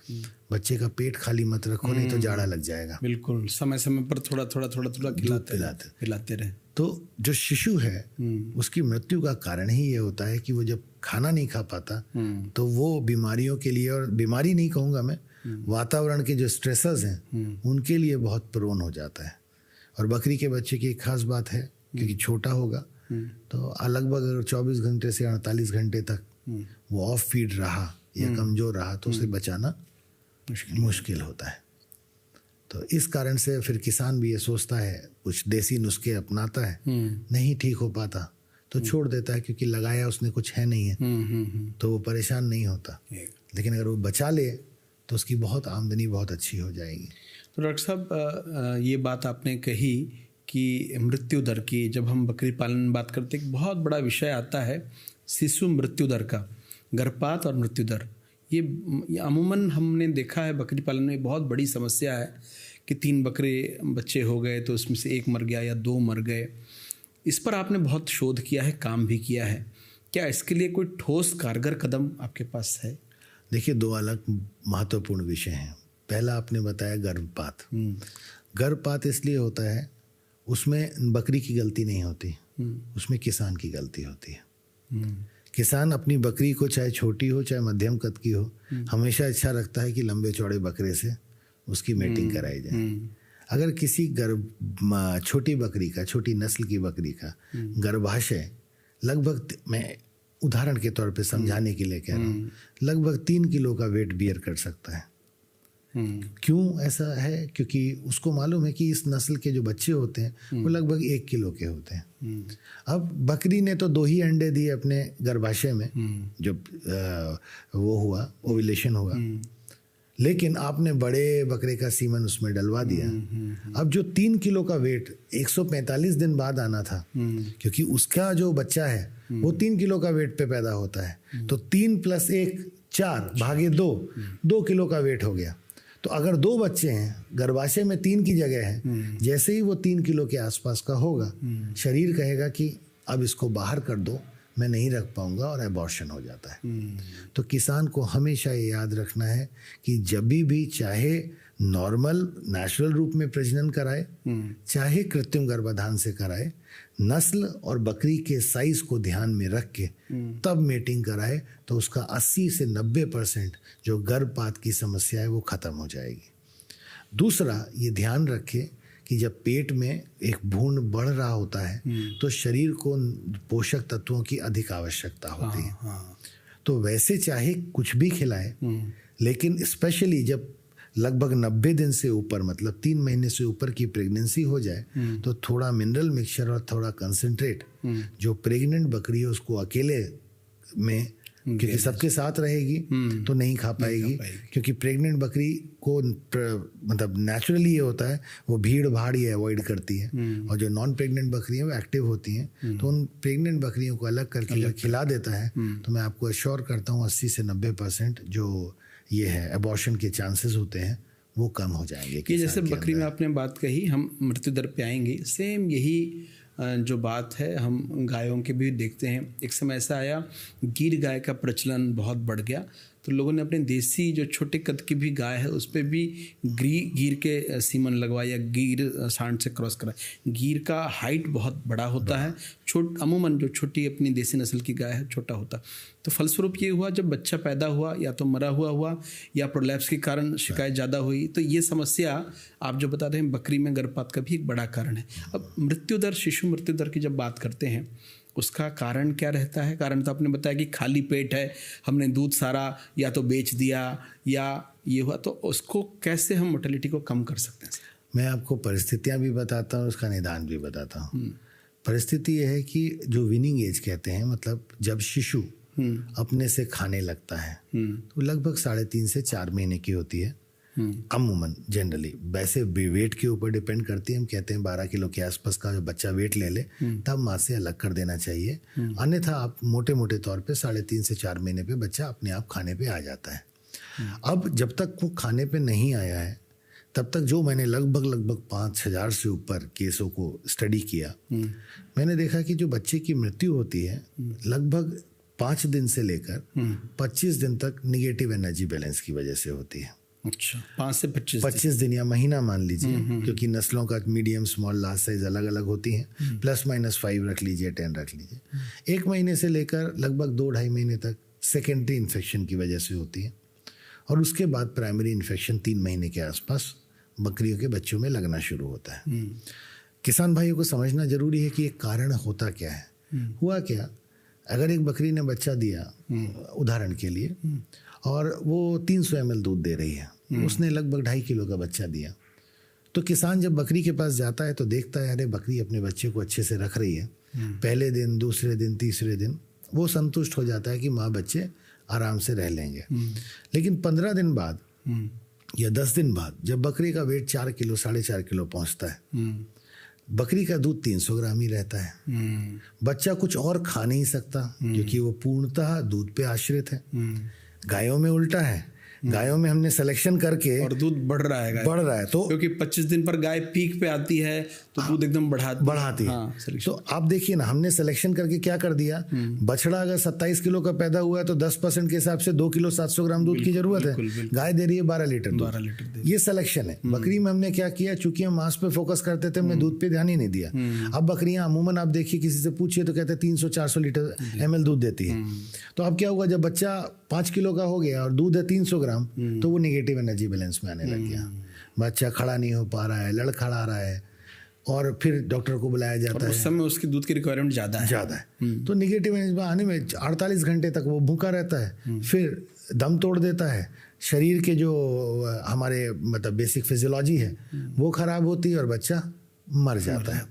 बच्चे का पेट खाली मत रखो नहीं तो जाड़ा लग जाएगा। बिल्कुल, समय समय पर थोड़ा थोड़ा खिलाते रहे। तो जो शिशु है उसकी मृत्यु का कारण ही ये होता है कि वो जब खाना नहीं खा पाता तो वो बीमारियों के लिए, और बीमारी नहीं कहूँगा मैं, वातावरण के जो स्ट्रेसर्स हैं उनके लिए बहुत प्रोन हो जाता है। और बकरी के बच्चे की एक खास बात है, क्योंकि छोटा होगा तो लगभग 24 घंटे से 48 घंटे तक वो ऑफ फीड रहा या कमज़ोर रहा तो उसे बचाना मुश्किल होता है। तो इस कारण से फिर किसान भी ये सोचता है, कुछ देसी नुस्खे अपनाता है, नहीं ठीक हो पाता तो छोड़ देता है, क्योंकि लगाया उसने कुछ है नहीं है, तो वो परेशान नहीं होता। लेकिन अगर वो बचा ले तो उसकी बहुत आमदनी बहुत अच्छी हो जाएगी। तो डॉक्टर साहब, ये बात आपने कही कि मृत्यु दर की, जब हम बकरी पालन में बात करते हैं, एक बहुत बड़ा विषय आता है शिशु मृत्यु दर का, गर्भपात और मृत्यु दर। ये अमूमन हमने देखा है बकरी पालन में बहुत बड़ी समस्या है कि 3 बकरे बच्चे हो गए तो उसमें से 1 मर गया या 2 मर गए। इस पर आपने बहुत शोध किया है, काम भी किया है, क्या इसके लिए कोई ठोस कारगर कदम आपके पास है? देखिए, 2 अलग महत्वपूर्ण विषय हैं। पहला आपने बताया गर्भपात। गर्भपात इसलिए होता है, उसमें बकरी की गलती नहीं होती, उसमें किसान की गलती होती है। किसान अपनी बकरी को, चाहे छोटी हो चाहे मध्यम कद की हो, हमेशा इच्छा रखता है कि लंबे चौड़े बकरे से उसकी मेटिंग कराई जाए। अगर किसी छोटी बकरी का, छोटी नस्ल की बकरी का गर्भाशय लगभग, मैं उदाहरण के तौर पे समझाने के लिए कह रहा हूँ, लगभग 3 किलो का वेट बियर कर सकता है। क्यों ऐसा है? क्योंकि उसको मालूम है कि इस नस्ल के जो बच्चे होते हैं वो लगभग 1 किलो के होते हैं। अब बकरी ने तो 2 ही अंडे दिए अपने गर्भाशय में, जब वो हुआ, ओव्यूलेशन हुआ, लेकिन आपने बड़े बकरे का सीमन उसमें डलवा दिया। अब जो 3 किलो का वेट 145 दिन बाद आना था, क्योंकि उसका जो बच्चा है वो 3 किलो का वेट पे पैदा होता है, तो 3 + 1 4 भागे 2 किलो का वेट हो गया। तो अगर 2 बच्चे हैं, गर्भाशय में 3 की जगह है, जैसे ही वो 3 किलो के आसपास का होगा, शरीर कहेगा कि अब इसको बाहर कर दो, मैं नहीं रख पाऊंगा, और एबॉर्शन हो जाता है। तो किसान को हमेशा ये याद रखना है कि जब भी चाहे नॉर्मल नेचुरल रूप में प्रजनन कराए, चाहे कृत्रिम गर्भाधान से कराए, नस्ल और बकरी के साइज को ध्यान में रख के तब मेटिंग कराए, तो उसका 80 से 90% जो गर्भपात की समस्या है वो खत्म हो जाएगी। दूसरा, ये ध्यान रखें कि जब पेट में एक भ्रूण बढ़ रहा होता है तो शरीर को पोषक तत्वों की अधिक आवश्यकता होती है। तो वैसे चाहे कुछ भी खिलाए, लेकिन स्पेशली जब लगभग 90 दिन से ऊपर, मतलब 3 महीने से ऊपर की प्रेगनेंसी हो जाए, तो थोड़ा मिनरल मिक्सचर और थोड़ा कंसंट्रेट जो प्रेग्नेंट बकरी है उसको अकेले में, क्योंकि सबके साथ रहेगी तो नहीं खा पाएगी, क्योंकि प्रेग्नेंट बकरी को मतलब नेचुरली ये होता है, वो भीड़ भाड़ ये अवॉइड करती है, और जो नॉन प्रेग्नेंट बकरी हैं वो एक्टिव होती हैं। तो उन प्रेग्नेंट बकरियों को अलग करके अगर खिला देता है तो मैं आपको एश्योर करता हूँ 80 से 90% जो ये है एबॉर्शन के चांसेस होते हैं वो कम हो जाएंगे। कि जैसे बकरी में आपने बात कही, हम मृत्यु दर पे आएंगे, सेम यही जो बात है हम गायों के भी देखते हैं। एक समय ऐसा आया, गीर गाय का प्रचलन बहुत बढ़ गया, तो लोगों ने अपने देसी जो छोटे कद की भी गाय है उस पर भी गीर के सीमन लगवाया, गीर सांड से क्रॉस करा। गीर का हाइट बहुत बड़ा होता है, अमूमन जो छोटी अपनी देसी नस्ल की गाय है छोटा होता। तो फलस्वरूप ये हुआ, जब बच्चा पैदा हुआ या तो मरा हुआ या प्रोलैप्स के कारण शिकायत ज़्यादा हुई। तो ये समस्या आप जो बताते हैं बकरी में गर्भपात का भी एक बड़ा कारण है। अब मृत्यु दर, शिशु मृत्यु दर की जब बात करते हैं, उसका कारण क्या रहता है? कारण तो आपने बताया कि खाली पेट है, हमने दूध सारा या तो बेच दिया या ये हुआ, तो उसको कैसे हम मोर्टेलिटी को कम कर सकते हैं? मैं आपको परिस्थितियां भी बताता हूँ, उसका निदान भी बताता हूँ। परिस्थिति यह है कि जो विनिंग एज कहते हैं, मतलब जब शिशु अपने से खाने लगता है तो लगभग 3.5 से 4 महीने की होती है अमूमन, जनरली। वैसे वेट के ऊपर डिपेंड करती है, हम कहते हैं 12 किलो के आसपास का जो बच्चा वेट ले ले तब माँ से अलग कर देना चाहिए, अन्यथा आप मोटे तौर पे 3.5 से 4 महीने पे बच्चा अपने आप खाने पे आ जाता है। अब जब तक वो खाने पे नहीं आया है तब तक जो मैंने लगभग 5,000 से ऊपर केसों को स्टडी किया, मैंने देखा कि जो बच्चे की मृत्यु होती है लगभग 5 दिन से लेकर 25 दिन तक निगेटिव एनर्जी बैलेंस की वजह से होती है। अच्छा, 5 से 25 दिन या महीना मान लीजिए, क्योंकि नस्लों का मीडियम, स्मॉल, लार्ज साइज अलग अलग होती हैं, +-5 रख लीजिए, 10 रख लीजिए। 1 महीने से लेकर लगभग 2-2.5 महीने तक सेकेंडरी इन्फेक्शन की वजह से होती है, और उसके बाद प्राइमरी इन्फेक्शन 3 महीने के आसपास बकरियों के बच्चों में लगना शुरू होता है। किसान भाइयों को समझना जरूरी है कि एक कारण होता क्या है। हुआ क्या, अगर एक बकरी ने बच्चा दिया उदाहरण के लिए और वो 300 ml दूध दे रही है, उसने लगभग 2.5 किलो का बच्चा दिया, तो किसान जब बकरी के पास जाता है तो देखता है अरे बकरी अपने बच्चे को अच्छे से रख रही है, पहले दिन, दूसरे दिन, तीसरे दिन वो संतुष्ट हो जाता है कि माँ बच्चे आराम से रह लेंगे। लेकिन 15 दिन बाद या 10 दिन बाद जब बकरी का वेट 4 किलो 4.5 किलो पहुंचता है, बकरी का दूध 300 ग्राम ही रहता है। बच्चा कुछ और खा नहीं सकता क्योंकि वो पूर्णतः दूध पे आश्रित है। गायों में उल्टा है, गायों में हमने सिलेक्शन करके और दूध बढ़ रहा है तो क्योंकि 25 दिन पर गाय पीक पे आती है तो दूध एकदम बढ़ाती है। हाँ, तो आप देखिए ना, हमने सिलेक्शन करके क्या कर दिया, बछड़ा अगर 27 किलो का पैदा हुआ है तो 10% के हिसाब से 2 किलो 700 ग्राम दूध की जरूरत है। गाय दे रही है 12 लीटर दूध। ये सिलेक्शन है। बकरी में हमने क्या किया, चूंकि हम मांस पे फोकस करते थे, हमने दूध पे ध्यान ही नहीं दिया। अब बकरियां अमूमन आप देखिए, किसी से पूछिए तो कहते हैं 300-400 लीटर ml दूध देती है। तो अब क्या होगा, जब बच्चा 5 किलो का हो गया और दूध है 300 ग्राम, तो वो नेगेटिव एनर्जी बैलेंस में आने लग गया। बच्चा खड़ा नहीं हो पा रहा है, लड़खड़ा रहा है, और फिर डॉक्टर को बुलाया जाता है। उस समय उसकी दूध की रिक्वायरमेंट ज़्यादा है। तो नेगेटिव एनर्जी में आने में 48 घंटे तक वो भूखा रहता है, फिर दम तोड़ देता है। शरीर के जो हमारे मतलब बेसिक फिजियोलॉजी है वो खराब होती है और बच्चा मर जाता है।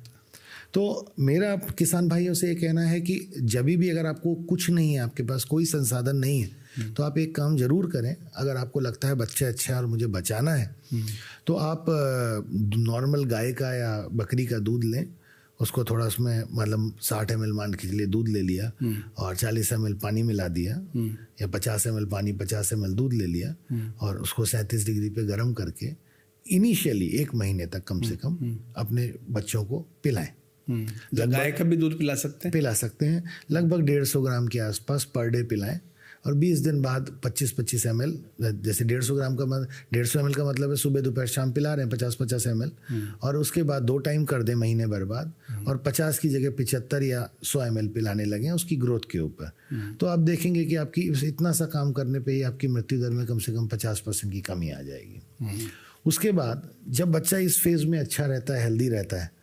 तो मेरा किसान भाइयों से ये कहना है कि जब भी अगर आपको कुछ नहीं है, आपके पास कोई संसाधन नहीं है, तो आप एक काम जरूर करें। अगर आपको लगता है बच्चा अच्छा है और मुझे बचाना है, तो आप नॉर्मल गाय का या बकरी का दूध लें, उसको थोड़ा उसमें मतलब 60 ml मान के लिए दूध ले लिया और 40 ml पानी मिला दिया, या 50 ml पानी 50 ml दूध ले लिया और उसको 37 डिग्री पे गर्म करके इनिशियली 1 महीने तक कम से कम अपने बच्चों को पिलाएं। गाय का भी दूध पिला सकते हैं। लगभग 150 ग्राम के आसपास पर डे पिलाएं, और 20 दिन बाद 25-25 ml, जैसे 150 ग्राम का 150 ml का मतलब है सुबह दोपहर शाम पिला रहे हैं 50-50 ml, और उसके बाद 2 टाइम कर दें महीने भर बाद, और 50 की जगह 75 या 100 ml पिलाने लगें उसकी ग्रोथ के ऊपर। तो आप देखेंगे कि आपकी इतना सा काम करने पे ही आपकी मृत्यु दर में कम से कम 50% की कमी आ जाएगी। उसके बाद जब बच्चा इस फेज में अच्छा रहता है, हेल्दी रहता है,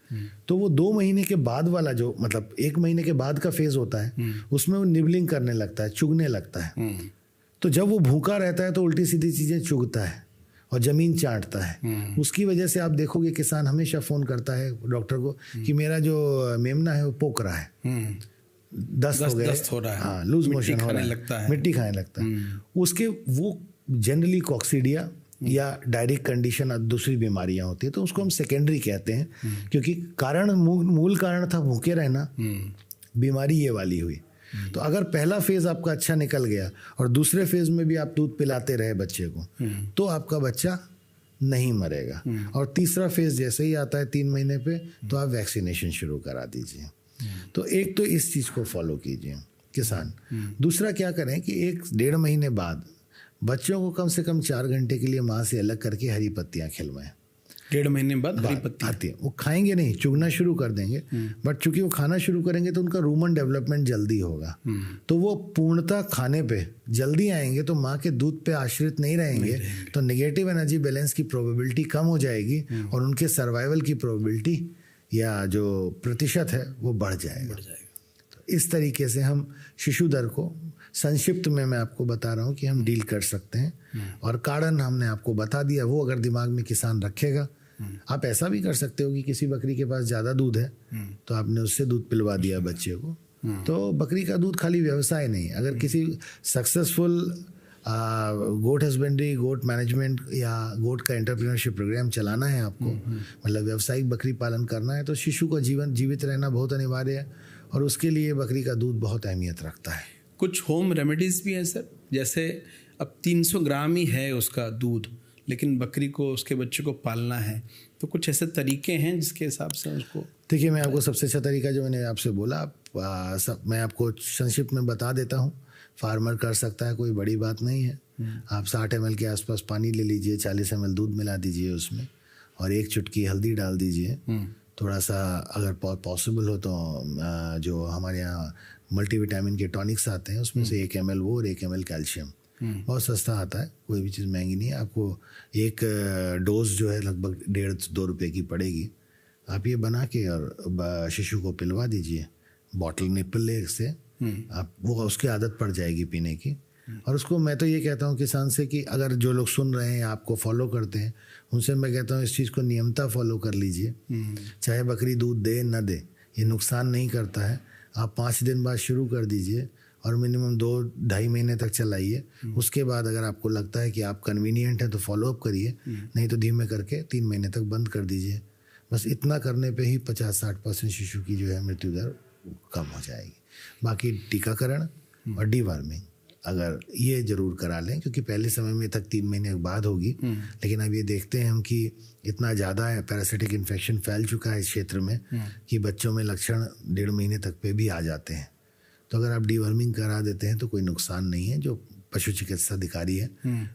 तो वो 2 महीने के बाद वाला जो मतलब 1 महीने के बाद का फेज होता है, उसमें वो निबलिंग करने लगता है, चुगने लगता है। तो जब वो भूखा रहता है तो उल्टी सीधी चीजें चुगता है और जमीन चाटता है। उसकी वजह से आप देखोगे किसान हमेशा फोन करता है डॉक्टर को कि मेरा जो मेमना है वो पोक रहा है, दस्त हो रहा है, हाँ, लूज मोशन हो रहा है, मिट्टी खाने लगता है। उसके वो जनरली कॉक्सीडिया या डायरेक्ट कंडीशन दूसरी बीमारियां होती है, तो उसको हम सेकेंडरी कहते हैं, क्योंकि कारण मूल कारण था भूखे रहना, बीमारी ये वाली हुई। तो अगर पहला फेज आपका अच्छा निकल गया और दूसरे फेज में भी आप दूध पिलाते रहे बच्चे को, तो आपका बच्चा नहीं मरेगा। और तीसरा फेज जैसे ही आता है 3 महीने पे, तो आप वैक्सीनेशन शुरू करा दीजिए। तो एक तो इस चीज को फॉलो कीजिए किसान। दूसरा क्या करें कि 1-1.5 महीने बाद बच्चों को कम से कम 4 घंटे के लिए माँ से अलग करके हरी पत्तियां खिलवाएं। 1.5 महीने बाद हरी पत्ती आती है, वो खाएंगे नहीं, चुगना शुरू कर देंगे, बट चूंकि वो खाना शुरू करेंगे तो उनका रूमन डेवलपमेंट जल्दी होगा, तो वो पूर्णतः खाने पे जल्दी आएंगे, तो माँ के दूध पे आश्रित नहीं रहेंगे, तो नेगेटिव एनर्जी बैलेंस की प्रोबेबिलिटी कम हो जाएगी और उनके सर्वाइवल की प्रोबेबिलिटी या जो प्रतिशत है वो बढ़ जाएगा। तो इस तरीके से हम शिशु दर को संक्षिप्त में मैं आपको बता रहा हूँ कि हम डील कर सकते हैं। और कारण हमने आपको बता दिया, वो अगर दिमाग में किसान रखेगा। आप ऐसा भी कर सकते हो कि किसी बकरी के पास ज़्यादा दूध है तो आपने उससे दूध पिलवा दिया बच्चे को। तो बकरी का दूध खाली व्यवसाय नहीं, अगर किसी सक्सेसफुल गोट हस्बेंड्री, गोट मैनेजमेंट या गोट का एंटरप्रेन्योरशिप प्रोग्राम चलाना है आपको, मतलब व्यावसायिक बकरी पालन करना है, तो शिशु का जीवित रहना बहुत अनिवार्य है, और उसके लिए बकरी का दूध बहुत अहमियत रखता है। कुछ होम रेमेडीज़ भी हैं सर, जैसे अब 300 ग्राम ही है उसका दूध, लेकिन बकरी को, उसके बच्चे को पालना है, तो कुछ ऐसे तरीके हैं जिसके हिसाब से उसको। देखिए, मैं आपको सबसे अच्छा तरीका जो मैंने आपसे बोला, मैं आपको संक्षिप्त में बता देता हूँ। फार्मर कर सकता है, कोई बड़ी बात नहीं है। आप 60 ml के आसपास पानी ले लीजिए, 40 ml दूध मिला दीजिए उसमें, और 1 चुटकी हल्दी डाल दीजिए। थोड़ा सा अगर पॉसिबल हो तो जो हमारे यहाँ मल्टीविटामिन के टॉनिक्स आते हैं उसमें से 1 ml वो और 1 ml कैल्शियम, बहुत सस्ता आता है, कोई भी चीज़ महंगी नहीं है। आपको एक डोज जो है लगभग 1.5-2 रुपये की पड़ेगी। आप ये बना के और शिशु को पिलवा दीजिए बॉटल निपले से, आप वो उसकी आदत पड़ जाएगी पीने की। और उसको मैं तो ये कहता हूँ किसान से कि अगर जो लोग सुन रहे हैं आपको फॉलो करते हैं, उनसे मैं कहता हूँ इस चीज़ को नियमता फॉलो कर लीजिए। चाहे बकरी दूध दे न दे, ये नुकसान नहीं करता है। आप 5 दिन बाद शुरू कर दीजिए और मिनिमम 2-2.5 महीने तक चलाइए। उसके बाद अगर आपको लगता है कि आप कन्वीनियंट है तो फॉलोअप करिए, नहीं तो धीमे करके 3 महीने तक बंद कर दीजिए। बस इतना करने पे ही 50-60% शिशु की जो है मृत्यु दर कम हो जाएगी। बाकी टीकाकरण और डीवर्मिंग अगर ये ज़रूर करा लें, क्योंकि पहले समय में तक 3 महीने के बाद होगी, लेकिन अब ये देखते हैं हम कि इतना ज़्यादा पैरासिटिक इन्फेक्शन फैल चुका है इस क्षेत्र में कि बच्चों में लक्षण 1.5 महीने तक पे भी आ जाते हैं। तो अगर आप डीवर्मिंग करा देते हैं तो कोई नुकसान नहीं है। जो पशु चिकित्सा अधिकारी है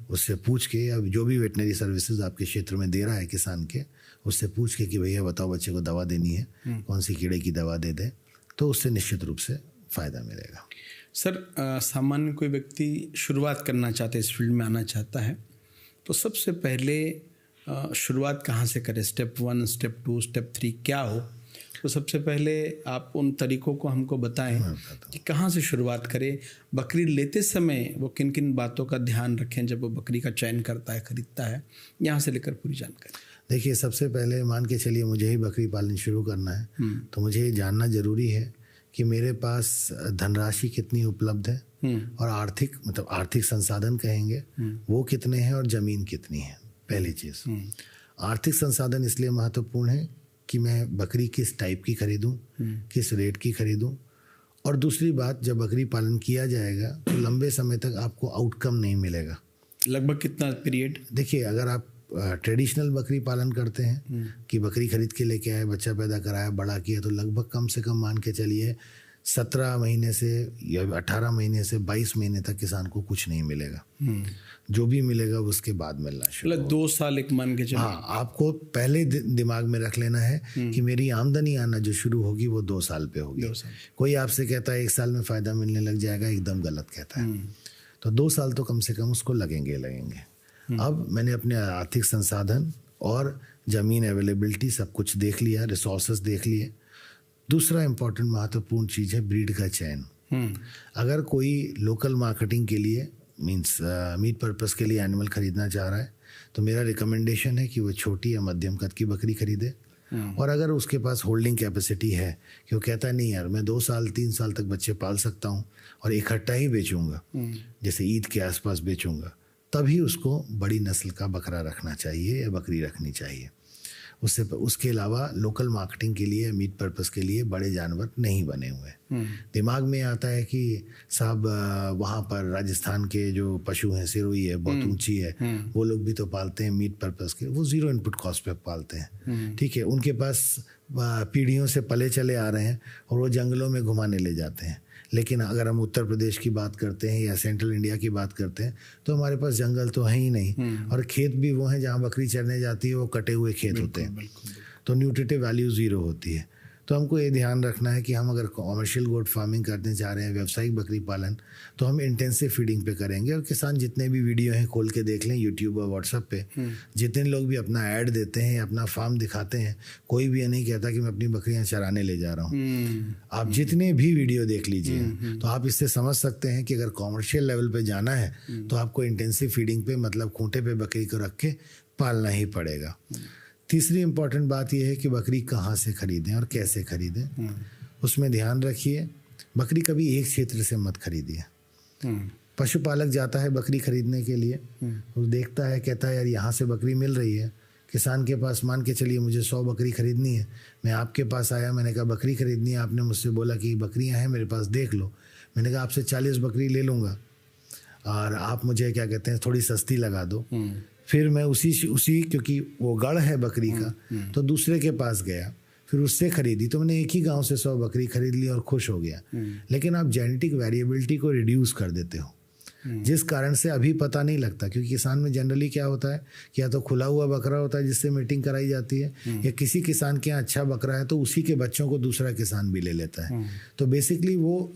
उससे पूछ के, अब जो भी वेटनरी सर्विसेज आपके क्षेत्र में दे रहा है किसान के, उससे पूछ के कि भैया बताओ बच्चे को दवा देनी है, कौन सी कीड़े की दवा दे दें, तो उससे निश्चित रूप से फ़ायदा मिलेगा। सर, सामान्य कोई व्यक्ति शुरुआत करना चाहता है, इस फील्ड में आना चाहता है, तो सबसे पहले शुरुआत कहाँ से करें? स्टेप 1, स्टेप 2, स्टेप 3 क्या हो? तो सबसे पहले आप उन तरीकों को हमको बताएं कि कहाँ से शुरुआत करें। बकरी लेते समय वो किन किन बातों का ध्यान रखें जब वो बकरी का चयन करता है, खरीदता है, यहाँ से लेकर पूरी जानकारी। देखिए, सबसे पहले मान के चलिए मुझे ही बकरी पालन शुरू करना है, तो मुझे ये जानना ज़रूरी है कि मेरे पास धनराशि कितनी उपलब्ध है और आर्थिक संसाधन कहेंगे वो कितने हैं और ज़मीन कितनी है। पहली चीज़, आर्थिक संसाधन इसलिए महत्वपूर्ण है कि मैं बकरी किस टाइप की खरीदूं, किस रेट की खरीदूं। और दूसरी बात, जब बकरी पालन किया जाएगा तो लंबे समय तक आपको आउटकम नहीं मिलेगा। लगभग कितना पीरियड? देखिए, अगर आप ट्रेडिशनल बकरी पालन करते हैं कि बकरी खरीद के लेके आए, बच्चा पैदा कराया, बड़ा किया, तो लगभग कम से कम मान के चलिए 17 महीने से या 18 महीने से 22 महीने तक किसान को कुछ नहीं मिलेगा। जो भी मिलेगा उसके बाद मिलना शुरू। 2 साल एक मान के चलिए। हाँ, आपको पहले दिमाग में रख लेना है कि मेरी आमदनी आना जो शुरू होगी वो 2 साल पे होगी। 2 साल। कोई आपसे कहता है 1 साल में फ़ायदा मिलने लग जाएगा, एकदम गलत कहता है। तो 2 साल तो कम से कम उसको लगेंगे। अब मैंने अपने आर्थिक संसाधन और ज़मीन अवेलेबिलिटी सब कुछ देख लिया, रिसोर्सेज देख लिए। दूसरा इम्पॉर्टेंट महत्वपूर्ण चीज़ है ब्रीड का चयन। अगर कोई लोकल मार्केटिंग के लिए मीन्स मीट पर्पस के लिए एनिमल खरीदना चाह रहा है तो मेरा रिकमेंडेशन है कि वो छोटी या मध्यम कद की बकरी खरीदे। और अगर उसके पास होल्डिंग कैपेसिटी है कि वो कहता है नहीं यार मैं 2 साल 3 साल तक बच्चे पाल सकता हूँ और इकट्ठा ही बेचूंगा, जैसे ईद के आसपास बेचूंगा, तभी उसको बड़ी नस्ल का बकरा रखना चाहिए या बकरी रखनी चाहिए। उसके अलावा लोकल मार्केटिंग के लिए, मीट पर्पस के लिए बड़े जानवर नहीं बने हुए। दिमाग में आता है कि साहब वहाँ पर राजस्थान के जो पशु हैं, सिरोही है, बहुत ऊंची है, वो लोग भी तो पालते हैं मीट पर्पस के, वो 0 इनपुट कॉस्ट पे पालते हैं। ठीक है, उनके पास पीढ़ियों से पले चले आ रहे हैं और वो जंगलों में घुमाने ले जाते हैं। लेकिन अगर हम उत्तर प्रदेश की बात करते हैं या सेंट्रल इंडिया की बात करते हैं तो हमारे पास जंगल तो है ही नहीं, और खेत भी वो हैं जहाँ बकरी चरने जाती है वो कटे हुए खेत होते हैं, तो न्यूट्रिटिव वैल्यू 0 होती है। तो हमको ये ध्यान रखना है कि हम अगर कॉमर्शियल गोट फार्मिंग करने चाह रहे हैं, व्यावसायिक बकरी पालन, तो हम इंटेंसिव फीडिंग पे करेंगे। और किसान जितने भी वीडियो हैं खोल के देख लें यूट्यूब और व्हाट्सएप पे, जितने लोग भी अपना ऐड देते हैं, अपना फार्म दिखाते हैं, कोई भी ये नहीं कहता कि मैं अपनी बकरियां चराने ले जा रहा हूँ। आप जितने भी वीडियो देख लीजिए तो आप इससे समझ सकते हैं कि अगर कॉमर्शियल लेवल पे जाना है तो आपको इंटेंसिव फीडिंग पे, मतलब खूंटे पे बकरी को रख के पालना ही पड़ेगा। तीसरी इम्पॉर्टेंट बात यह है कि बकरी कहाँ से खरीदें और कैसे खरीदें, उसमें ध्यान रखिए। बकरी कभी एक क्षेत्र से मत खरीदिए। पशुपालक जाता है बकरी खरीदने के लिए, वो देखता है, कहता है यार यहाँ से बकरी मिल रही है। किसान के पास मान के चलिए मुझे 100 बकरी खरीदनी है, मैं आपके पास आया, मैंने कहा बकरी खरीदनी है, आपने मुझसे बोला कि बकरियाँ हैं मेरे पास, देख लो। मैंने कहा आपसे 40 बकरी ले लूँगा और आप मुझे क्या कहते हैं थोड़ी सस्ती लगा दो। फिर मैं उसी क्योंकि वो गढ़ है बकरी का, तो दूसरे के पास गया, फिर उससे खरीदी, तो मैंने एक ही गांव से 100 बकरी खरीद ली और खुश हो गया। लेकिन आप जेनेटिक वेरिएबिलिटी को रिड्यूस कर देते हो, जिस कारण से अभी पता नहीं लगता। क्योंकि किसान में जनरली क्या होता है कि या तो खुला हुआ बकरा होता है जिससे मीटिंग कराई जाती है, या किसी किसान के यहाँ अच्छा बकरा है तो उसी के बच्चों को दूसरा किसान भी ले लेता है। तो बेसिकली वो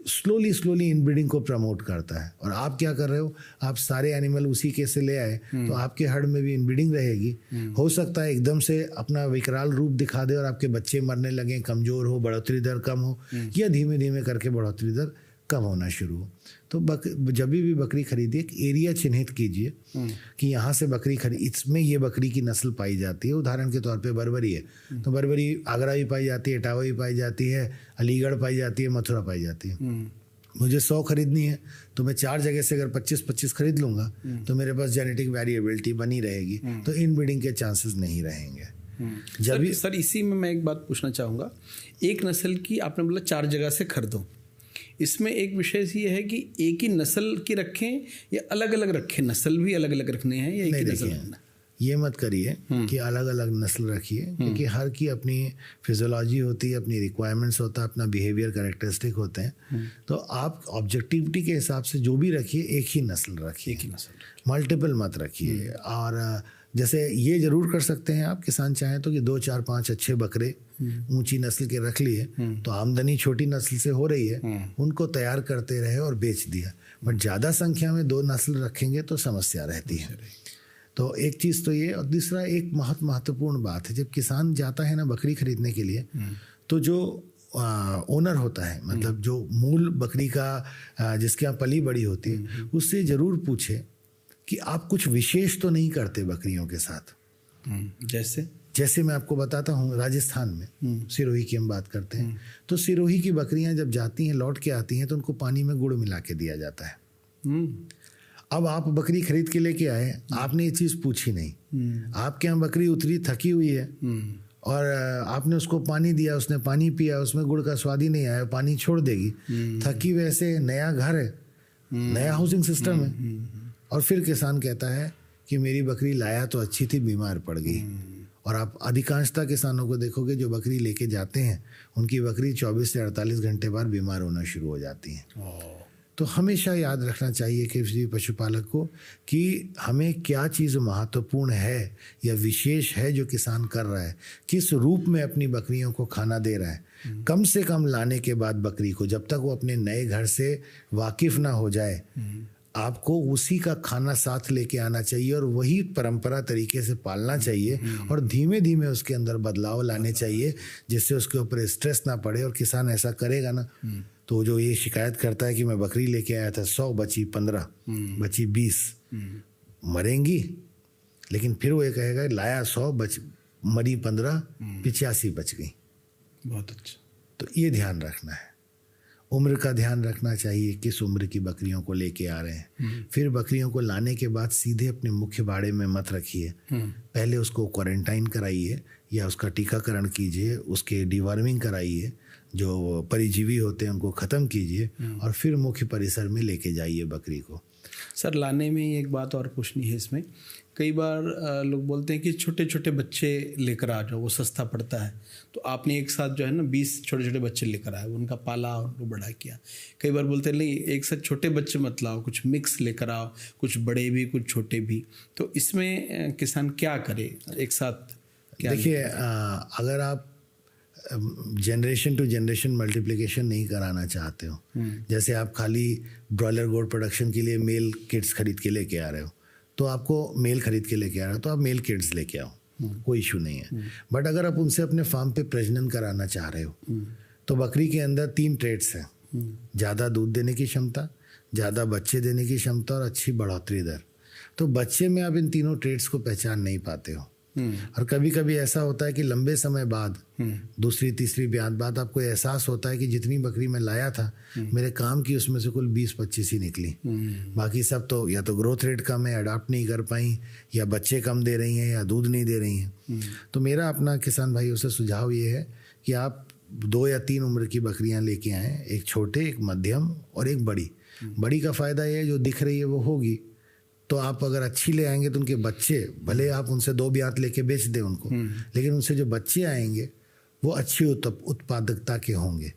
स्लोली इनब्रीडिंग को प्रमोट करता है। और आप क्या कर रहे हो, आप सारे एनिमल उसी के से ले आए तो आपके हर्ड में भी इनब्रीडिंग रहेगी। हो सकता है एकदम से अपना विकराल रूप दिखा दे और आपके बच्चे मरने लगे, कमज़ोर हो, बढ़ोतरी दर कम हो, या धीमे धीमे करके बढ़ोतरी दर कम होना शुरू हो। तो जब भी बकरी खरीदिए एक एरिया चिन्हित कीजिए कि यहाँ से बकरी इसमें ये बकरी की नस्ल पाई जाती है। उदाहरण के तौर पे बर्बरी है तो बर्बरी आगरा भी पाई जाती है, इटावा भी पाई जाती है, अलीगढ़ पाई जाती है, मथुरा पाई जाती है। मुझे 100 खरीदनी है तो मैं 4 जगह से अगर 25-25 खरीद लूँगा तो मेरे पास जेनेटिक वेरिएबिलिटी बनी रहेगी, तो इनब्रीडिंग के चांसेस नहीं रहेंगे। सर इसी में मैं एक बात पूछना चाहूँगा, एक नस्ल की आपने बोला 4 जगह से खरीदो, इसमें एक विषय ये है कि एक ही नस्ल की रखें या अलग अलग रखें, नस्ल भी अलग अलग रखने हैं या एक ही नस्ल रखना? ये मत करिए कि अलग अलग नस्ल रखिए, क्योंकि हर की अपनी फिजियोलॉजी होती है, अपनी रिक्वायरमेंट्स होता है, अपना बिहेवियर कैरेक्टरिस्टिक होते हैं। तो आप ऑब्जेक्टिविटी के हिसाब से जो भी रखिए एक ही नस्ल रखिए, मल्टीपल मत रखिए। और जैसे ये जरूर कर सकते हैं आप, किसान चाहें तो कि 2, 4, 5 अच्छे बकरे ऊंची नस्ल के रख लिए तो आमदनी छोटी नस्ल से हो रही है, उनको तैयार करते रहे और बेच दिया। बट ज़्यादा संख्या में 2 नस्ल रखेंगे तो समस्या रहती है। तो एक चीज़ तो ये, और दूसरा एक महत्वपूर्ण बात है, जब किसान जाता है ना बकरी खरीदने के लिए, तो जो ओनर होता है, मतलब जो मूल बकरी का जिसके यहाँ पली बड़ी होती है, उससे ज़रूर पूछे कि आप कुछ विशेष तो नहीं करते बकरियों के साथ। जैसे मैं आपको बताता हूँ, राजस्थान में सिरोही की हम बात करते हैं, तो सिरोही की बकरियां जब जाती हैं लौट के आती हैं तो उनको पानी में गुड़ मिला के दिया जाता है। अब आप बकरी खरीद के लेके आए, आपने ये चीज़ पूछी नहीं, आपके यहाँ बकरी उतरी थकी हुई है और आपने उसको पानी दिया, उसने पानी पिया, उसमें गुड़ का स्वाद ही नहीं आया, पानी छोड़ देगी, थकी वैसे, नया घर है, नया हाउसिंग सिस्टम है, और फिर किसान कहता है कि मेरी बकरी लाया तो अच्छी थी, बीमार पड़ गई। और आप अधिकांशतः किसानों को देखोगे जो बकरी लेके जाते हैं उनकी बकरी 24 से 48 घंटे बाद बीमार होना शुरू हो जाती है। तो हमेशा याद रखना चाहिए किसी पशुपालक को कि हमें क्या चीज़ महत्वपूर्ण है या विशेष है जो किसान कर रहा है, किस रूप में अपनी बकरियों को खाना दे रहा है। कम से कम लाने के बाद बकरी को, जब तक वो अपने नए घर से वाकिफ़ ना हो जाए, आपको उसी का खाना साथ लेके आना चाहिए और वही परंपरा तरीके से पालना चाहिए और धीमे धीमे उसके अंदर बदलाव लाने चाहिए, जिससे उसके ऊपर स्ट्रेस ना पड़े। और किसान ऐसा करेगा ना तो जो ये शिकायत करता है कि मैं बकरी लेके आया था 100 बची 15 बची 20 मरेंगी, लेकिन फिर वो ये कहेगा लाया 100 मरी 15 85 बच गई। बहुत अच्छा। तो ये ध्यान रखना है, उम्र का ध्यान रखना चाहिए, किस उम्र की बकरियों को लेके आ रहे हैं। फिर बकरियों को लाने के बाद सीधे अपने मुख्य बाड़े में मत रखिए, पहले उसको क्वारंटाइन कराइए या उसका टीकाकरण कीजिए, उसके डिवर्मिंग कराइए, जो परिजीवी होते हैं उनको ख़त्म कीजिए और फिर मुख्य परिसर में लेके जाइए बकरी को। सर लाने में एक बात और पूछनी है इसमें, कई बार लोग बोलते हैं कि छोटे छोटे बच्चे लेकर आ जाओ, वो सस्ता पड़ता है। तो आपने एक साथ जो है ना 20 छोटे छोटे बच्चे लेकर आए, उनका पाला, उनको बड़ा किया। कई बार बोलते हैं नहीं एक साथ छोटे बच्चे मत लाओ, कुछ मिक्स लेकर आओ, कुछ बड़े भी कुछ छोटे भी। तो इसमें किसान क्या करे एक साथ? देखिए अगर आप जनरेशन टू जनरेशन मल्टीप्लिकेशन नहीं कराना चाहते हो, जैसे आप खाली ब्रॉयलर गोट प्रोडक्शन के लिए मेल किड्स खरीद के लेके आ रहे हो, तो आपको मेल खरीद के लेके आ रहे हो तो आप मेल किड्स लेके आओ, कोई इशू नहीं है। बट अगर आप उनसे अपने फार्म पे प्रजनन कराना चाह रहे हो तो बकरी के अंदर 3 ट्रेट्स हैं, ज़्यादा दूध देने की क्षमता, ज़्यादा बच्चे देने की क्षमता और अच्छी बढ़ोतरी दर। तो बच्चे में आप इन तीनों ट्रेट्स को पहचान नहीं पाते हो। और कभी कभी ऐसा होता है कि लंबे समय बाद, दूसरी तीसरी ब्यात बाद आपको एहसास होता है कि जितनी बकरी मैं लाया था मेरे काम की उसमें से कुल 20-25 ही निकली, बाकी सब तो या तो ग्रोथ रेट कम है, अडाप्ट नहीं कर पाई, या बच्चे कम दे रही हैं, या दूध नहीं दे रही हैं। तो मेरा अपना किसान भाइयों से सुझाव ये है कि आप 2 या 3 उम्र की बकरियां लेके आएँ, एक छोटे, एक मध्यम और एक बड़ी। बड़ी का फ़ायदा ये है जो दिख रही है वो होगी, तो आप अगर अच्छी ले आएंगे तो उनके बच्चे, भले आप उनसे 2 ब्यात लेके बेच दें उनको, लेकिन उनसे जो बच्चे आएंगे वो अच्छी उत्पादकता के होंगे।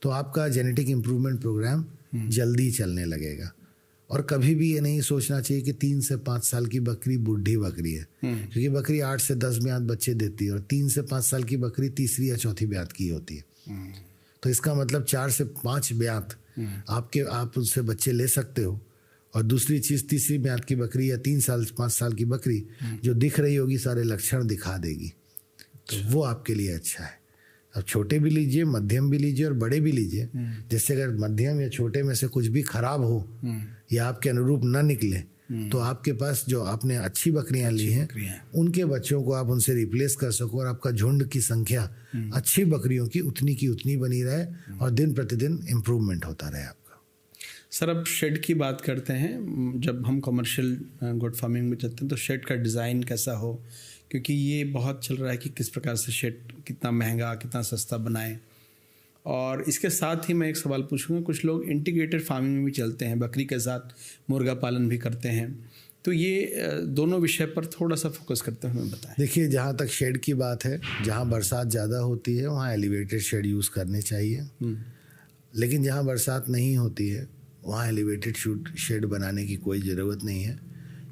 तो आपका जेनेटिक इम्प्रूवमेंट प्रोग्राम जल्दी चलने लगेगा। और कभी भी ये नहीं सोचना चाहिए कि 3 से 5 साल की बकरी बूढ़ी बकरी है, क्योंकि बकरी 8 से 10 ब्यात बच्चे देती है और 3 से 5 साल की बकरी तीसरी या चौथी ब्यात की होती है। तो इसका मतलब 4 से 5 ब्यात आप उससे बच्चे ले सकते हो। और दूसरी चीज़, तीसरी ब्यात की बकरी या 3 साल 5 साल की बकरी जो दिख रही होगी सारे लक्षण दिखा देगी, तो वो आपके लिए अच्छा है। अब छोटे भी लीजिए, मध्यम भी लीजिए और बड़े भी लीजिए। जैसे अगर मध्यम या छोटे में से कुछ भी खराब हो या आपके अनुरूप ना निकले, तो आपके पास जो आपने अच्छी बकरियां ली हैं उनके बच्चों को आप उनसे रिप्लेस कर सको और आपका झुंड की संख्या अच्छी बकरियों की उतनी बनी रहे और दिन प्रतिदिन इम्प्रूवमेंट होता रहे आपका। सर, अब शेड की बात करते हैं। जब हम कमर्शियल गोट फार्मिंग में चलते हैं तो शेड का डिज़ाइन कैसा हो, क्योंकि ये बहुत चल रहा है कि किस प्रकार से शेड कितना महंगा कितना सस्ता बनाएं। और इसके साथ ही मैं एक सवाल पूछूंगा, कुछ लोग इंटीग्रेटेड फार्मिंग में भी चलते हैं, बकरी के साथ मुर्गा पालन भी करते हैं, तो ये दोनों विषय पर थोड़ा सा फोकस करते हुए बताएं। देखिए, जहाँ तक शेड की बात है, जहाँ बरसात ज़्यादा होती है वहाँ एलिवेटेड शेड यूज़ करने चाहिए, लेकिन जहाँ बरसात नहीं होती है वहाँ एलिवेटेड शेड बनाने की कोई ज़रूरत नहीं है,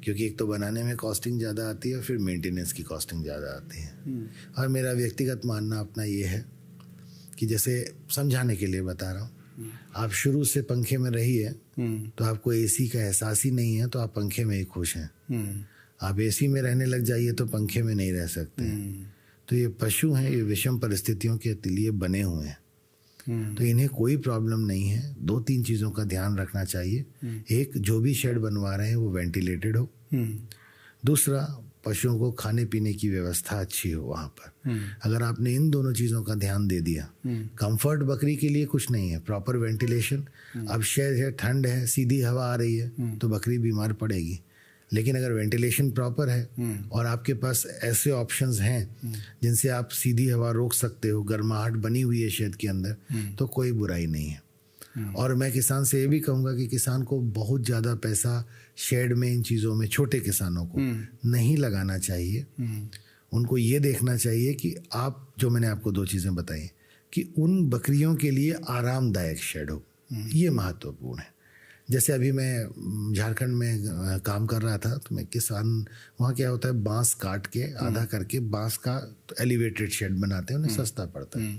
क्योंकि एक तो बनाने में कॉस्टिंग ज़्यादा आती है, फिर मेंटेनेंस की कॉस्टिंग ज़्यादा आती है। और मेरा व्यक्तिगत मानना अपना ये है कि जैसे समझाने के लिए बता रहा हूँ, आप शुरू से पंखे में रहिए तो आपको एसी का एहसास ही नहीं है, तो आप पंखे में ही खुश हैं। आप एसी में रहने लग जाइए तो पंखे में नहीं रह सकते। तो ये पशु हैं, ये विषम परिस्थितियों के लिए बने हुए हैं, तो इन्हें कोई प्रॉब्लम नहीं है। 2-3 चीज़ों का ध्यान रखना चाहिए। एक, जो भी शेड बनवा रहे हैं वो वेंटिलेटेड हो। दूसरा, पशुओं को खाने पीने की व्यवस्था अच्छी हो वहाँ पर। अगर आपने इन दोनों चीज़ों का ध्यान दे दिया, कंफर्ट बकरी के लिए कुछ नहीं है, प्रॉपर वेंटिलेशन। अब शेड है, ठंड है, सीधी हवा आ रही है तो बकरी बीमार पड़ेगी। लेकिन अगर वेंटिलेशन प्रॉपर है और आपके पास ऐसे ऑप्शंस हैं जिनसे आप सीधी हवा रोक सकते हो, गर्माहट बनी हुई है शेड के अंदर, तो कोई बुराई नहीं है। और मैं किसान से ये भी कहूँगा कि किसान को बहुत ज़्यादा पैसा शेड में, इन चीज़ों में, छोटे किसानों को नहीं लगाना चाहिए। उनको ये देखना चाहिए कि आप, जो मैंने आपको 2 चीज़ें बताई, कि उन बकरियों के लिए आरामदायक शेड हो, ये महत्वपूर्ण है। जैसे अभी मैं झारखंड में काम कर रहा था, तो मैं किसान, वहाँ क्या होता है, बांस काट के आधा करके बांस का एलिवेटेड शेड बनाते हैं, उन्हें सस्ता पड़ता है।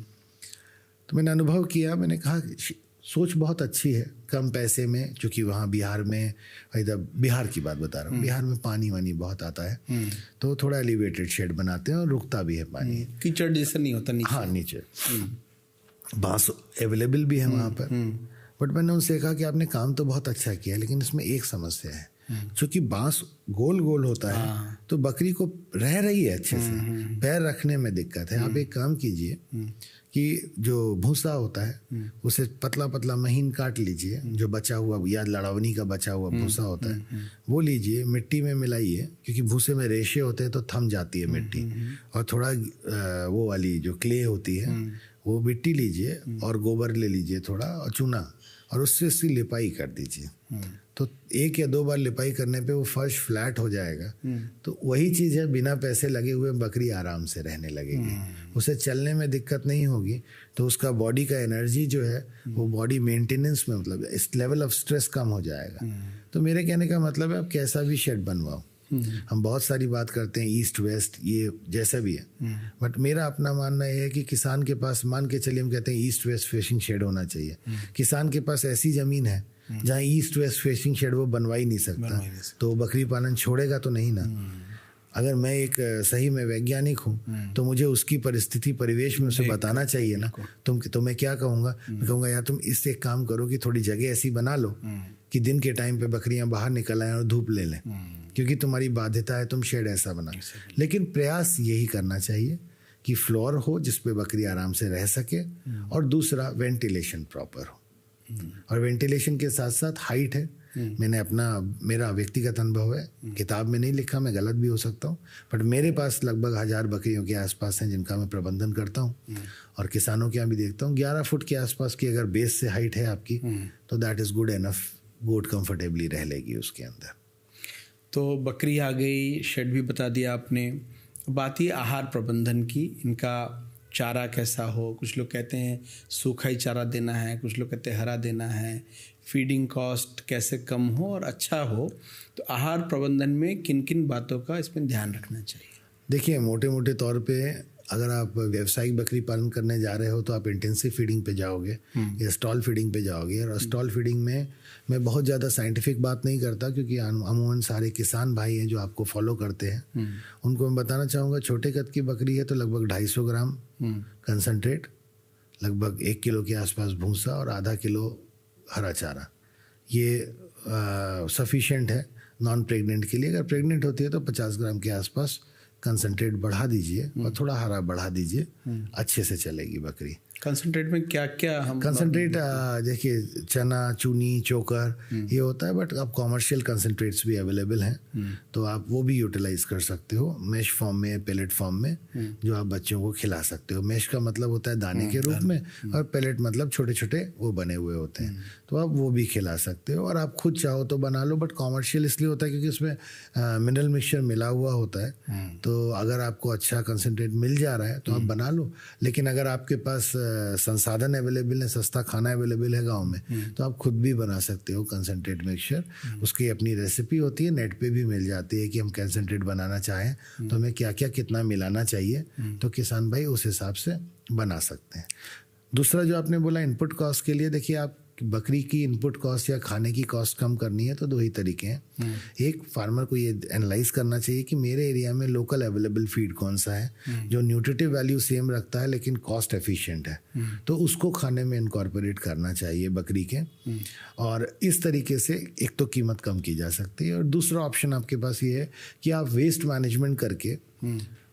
तो मैंने अनुभव किया, मैंने कहा सोच बहुत अच्छी है, कम पैसे में, क्योंकि वहाँ बिहार में, इधर बिहार की बात बता रहा हूँ, बिहार में पानी वानी बहुत आता है, तो थोड़ा एलिवेटेड शेड बनाते हैं और रुकता भी है पानी, कीचड़ जैसा नहीं होता नीचे। हाँ, नीचे बांस अवेलेबल भी है वहाँ पर। बट मैंने उनसे कहा कि आपने काम तो बहुत अच्छा किया, लेकिन इसमें एक समस्या है, क्योंकि बांस गोल गोल होता है तो बकरी को रह रही है अच्छे से, पैर रखने में दिक्कत है। आप एक काम कीजिए कि जो भूसा होता है उसे पतला पतला महीन काट लीजिए, जो बचा हुआ या लड़ावनी का बचा हुआ भूसा होता है वो लीजिए, मिट्टी में मिलाइए, क्योंकि भूसे में रेशे होते हैं तो थम जाती है मिट्टी, और थोड़ा वो वाली जो क्ले होती है वो मिट्टी लीजिए और गोबर ले लीजिए थोड़ा, और चूना, और उससे उसकी लिपाई कर दीजिए। तो 1 या 2 बार लिपाई करने पे वो फर्श फ्लैट हो जाएगा। तो वही चीज़ है, बिना पैसे लगे हुए बकरी आराम से रहने लगेगी, उसे चलने में दिक्कत नहीं होगी, तो उसका बॉडी का एनर्जी जो है वो बॉडी मेंटेनेंस में, मतलब इस लेवल ऑफ स्ट्रेस कम हो जाएगा। तो मेरे कहने का मतलब है, आप कैसा भी शेड बनवाओ, हम बहुत सारी बात करते हैं ईस्ट वेस्ट, ये जैसा भी है, बट मेरा अपना मानना यह है कि किसान के पास, मान के चलिए हम कहते हैं ईस्ट वेस्ट फेसिंग शेड होना चाहिए, किसान के पास ऐसी ज़मीन है जहाँ ईस्ट वेस्ट फेसिंग शेड वो बनवा ही नहीं सकता, तो बकरी पालन छोड़ेगा तो नहीं ना। अगर मैं एक सही में वैज्ञानिक हूँ तो मुझे उसकी परिस्थिति, परिवेश में उसे बताना चाहिए ना। तो मैं क्या कहूँगा, मैं कहूँगा यार तुम इससे एक काम करो कि थोड़ी जगह ऐसी बना लो कि दिन के टाइम पे बकरियां बाहर निकल आएं और धूप ले लें, क्योंकि तुम्हारी बाध्यता है, तुम शेड ऐसा बना। लेकिन प्रयास यही करना चाहिए कि फ्लोर हो जिस पे बकरी आराम से रह सके, और दूसरा वेंटिलेशन प्रॉपर हो, और वेंटिलेशन के साथ साथ हाइट है। मैंने मेरा व्यक्तिगत अनुभव है, किताब में नहीं लिखा, मैं गलत भी हो सकता हूँ, बट मेरे पास लगभग 1000 बकरियों के आसपास हैं जिनका मैं प्रबंधन करता हूँ, और किसानों के यहाँ भी देखता हूँ 11 फुट के आसपास की अगर बेस से हाइट है आपकी, तो that is good enough, goat comfortably रह लेगी उसके अंदर। तो बकरी आ गई, शेड भी बता दिया आपने, बात ये आहार प्रबंधन की, इनका चारा कैसा हो। कुछ लोग कहते हैं सूखा ही चारा देना है, कुछ लोग कहते हैं हरा देना है, फीडिंग कॉस्ट कैसे कम हो और अच्छा हो, तो आहार प्रबंधन में किन किन बातों का इसमें ध्यान रखना चाहिए? देखिए, मोटे मोटे तौर पे अगर आप व्यावसायिक बकरी पालन करने जा रहे हो तो आप इंटेंसिव फीडिंग पे जाओगे या स्टॉल फीडिंग पे जाओगे। और स्टॉल फीडिंग में मैं बहुत ज़्यादा साइंटिफिक बात नहीं करता, क्योंकि अमूमन सारे किसान भाई हैं जो आपको फॉलो करते हैं, उनको मैं बताना चाहूँगा छोटे कद की बकरी है तो लगभग 250 ग्राम कंसनट्रेट, लगभग 1 किलो के आसपास भूसा और आधा किलो हरा चारा, ये सफिशिएंट है नॉन प्रेग्नेंट के लिए। अगर प्रेग्नेंट होती है तो 50 ग्राम के आसपास कंसनट्रेट बढ़ा दीजिए और थोड़ा हरा बढ़ा दीजिए, अच्छे से चलेगी बकरी। कंसंट्रेट में क्या क्या हम कंसनट्रेट देखिए चना, चूनी, चोकर ये होता है, बट अब कॉमर्शियल कंसनट्रेट्स भी अवेलेबल हैं तो आप वो भी यूटिलाइज कर सकते हो मैश फॉर्म में, पेलेट फॉर्म में, जो आप बच्चों को खिला सकते हो। मैश का मतलब होता है दाने के रूप में और पेलेट मतलब छोटे छोटे वो बने हुए होते हैं, तो आप वो भी खिला सकते हो। और आप खुद चाहो तो बना लो, बट कॉमर्शियल इसलिए होता है क्योंकि उसमें मिनरल मिक्सचर मिला हुआ होता है, तो अगर आपको अच्छा कंसनट्रेट मिल जा रहा है तो आप बना लो। लेकिन अगर आपके पास संसाधन अवेलेबल है, सस्ता खाना अवेलेबल है गांव में, तो आप खुद भी बना सकते हो कंसनट्रेट मिक्सचर। उसकी अपनी रेसिपी होती है, नेट पे भी मिल जाती है कि हम कंसनट्रेट बनाना चाहें तो हमें क्या क्या कितना मिलाना चाहिए, तो किसान भाई उस हिसाब से बना सकते हैं। दूसरा जो आपने बोला इनपुट कॉस्ट के लिए, देखिए आप बकरी की इनपुट कॉस्ट या खाने की कॉस्ट कम करनी है तो 2 ही तरीके हैं। एक, फार्मर को ये एनालाइज करना चाहिए कि मेरे एरिया में लोकल अवेलेबल फीड कौन सा है जो न्यूट्रिटिव वैल्यू सेम रखता है लेकिन कॉस्ट एफिशिएंट है, तो उसको खाने में इनकॉर्पोरेट करना चाहिए बकरी के। और इस तरीके से एक तो कीमत कम की जा सकती है, और दूसरा ऑप्शन आपके पास ये है कि आप वेस्ट मैनेजमेंट करके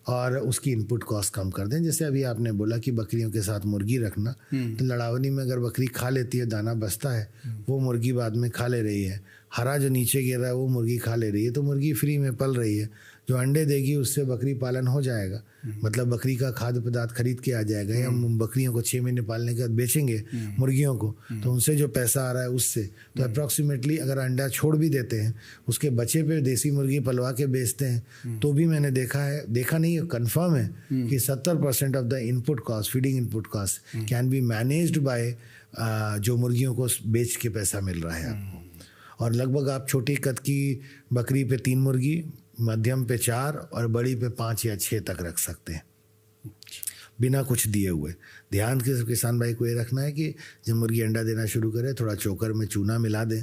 और उसकी इनपुट कॉस्ट कम कर दें। जैसे अभी आपने बोला कि बकरियों के साथ मुर्गी रखना, तो लड़ावनी में अगर बकरी खा लेती है, दाना बचता है, वो मुर्गी बाद में खा ले रही है, हरा जो नीचे गिर रहा है वो मुर्गी खा ले रही है, तो मुर्गी फ्री में पल रही है। जो अंडे देगी उससे बकरी पालन हो जाएगा, मतलब बकरी का खाद्य पदार्थ खरीद के आ जाएगा, या हम बकरियों को 6 महीने पालने के बाद बेचेंगे मुर्गियों को, तो उनसे जो पैसा आ रहा है उससे, तो अप्रॉक्सीमेटली अगर अंडा छोड़ भी देते हैं उसके बचे पे देसी मुर्गी पलवा के बेचते हैं, तो भी मैंने देखा नहीं, कंफर्म है कि 70% of the input cost, feeding input cost can be managed by जो मुर्गियों को बेच के पैसा मिल रहा है आपको। और लगभग आप छोटी कद की बकरी पे 3 मुर्गी, मध्यम पे 4 और बड़ी पे 5 या 6 तक रख सकते हैं बिना कुछ दिए हुए। ध्यान किसान भाई को ये रखना है कि जब मुर्गी अंडा देना शुरू करे थोड़ा चोकर में चूना मिला दें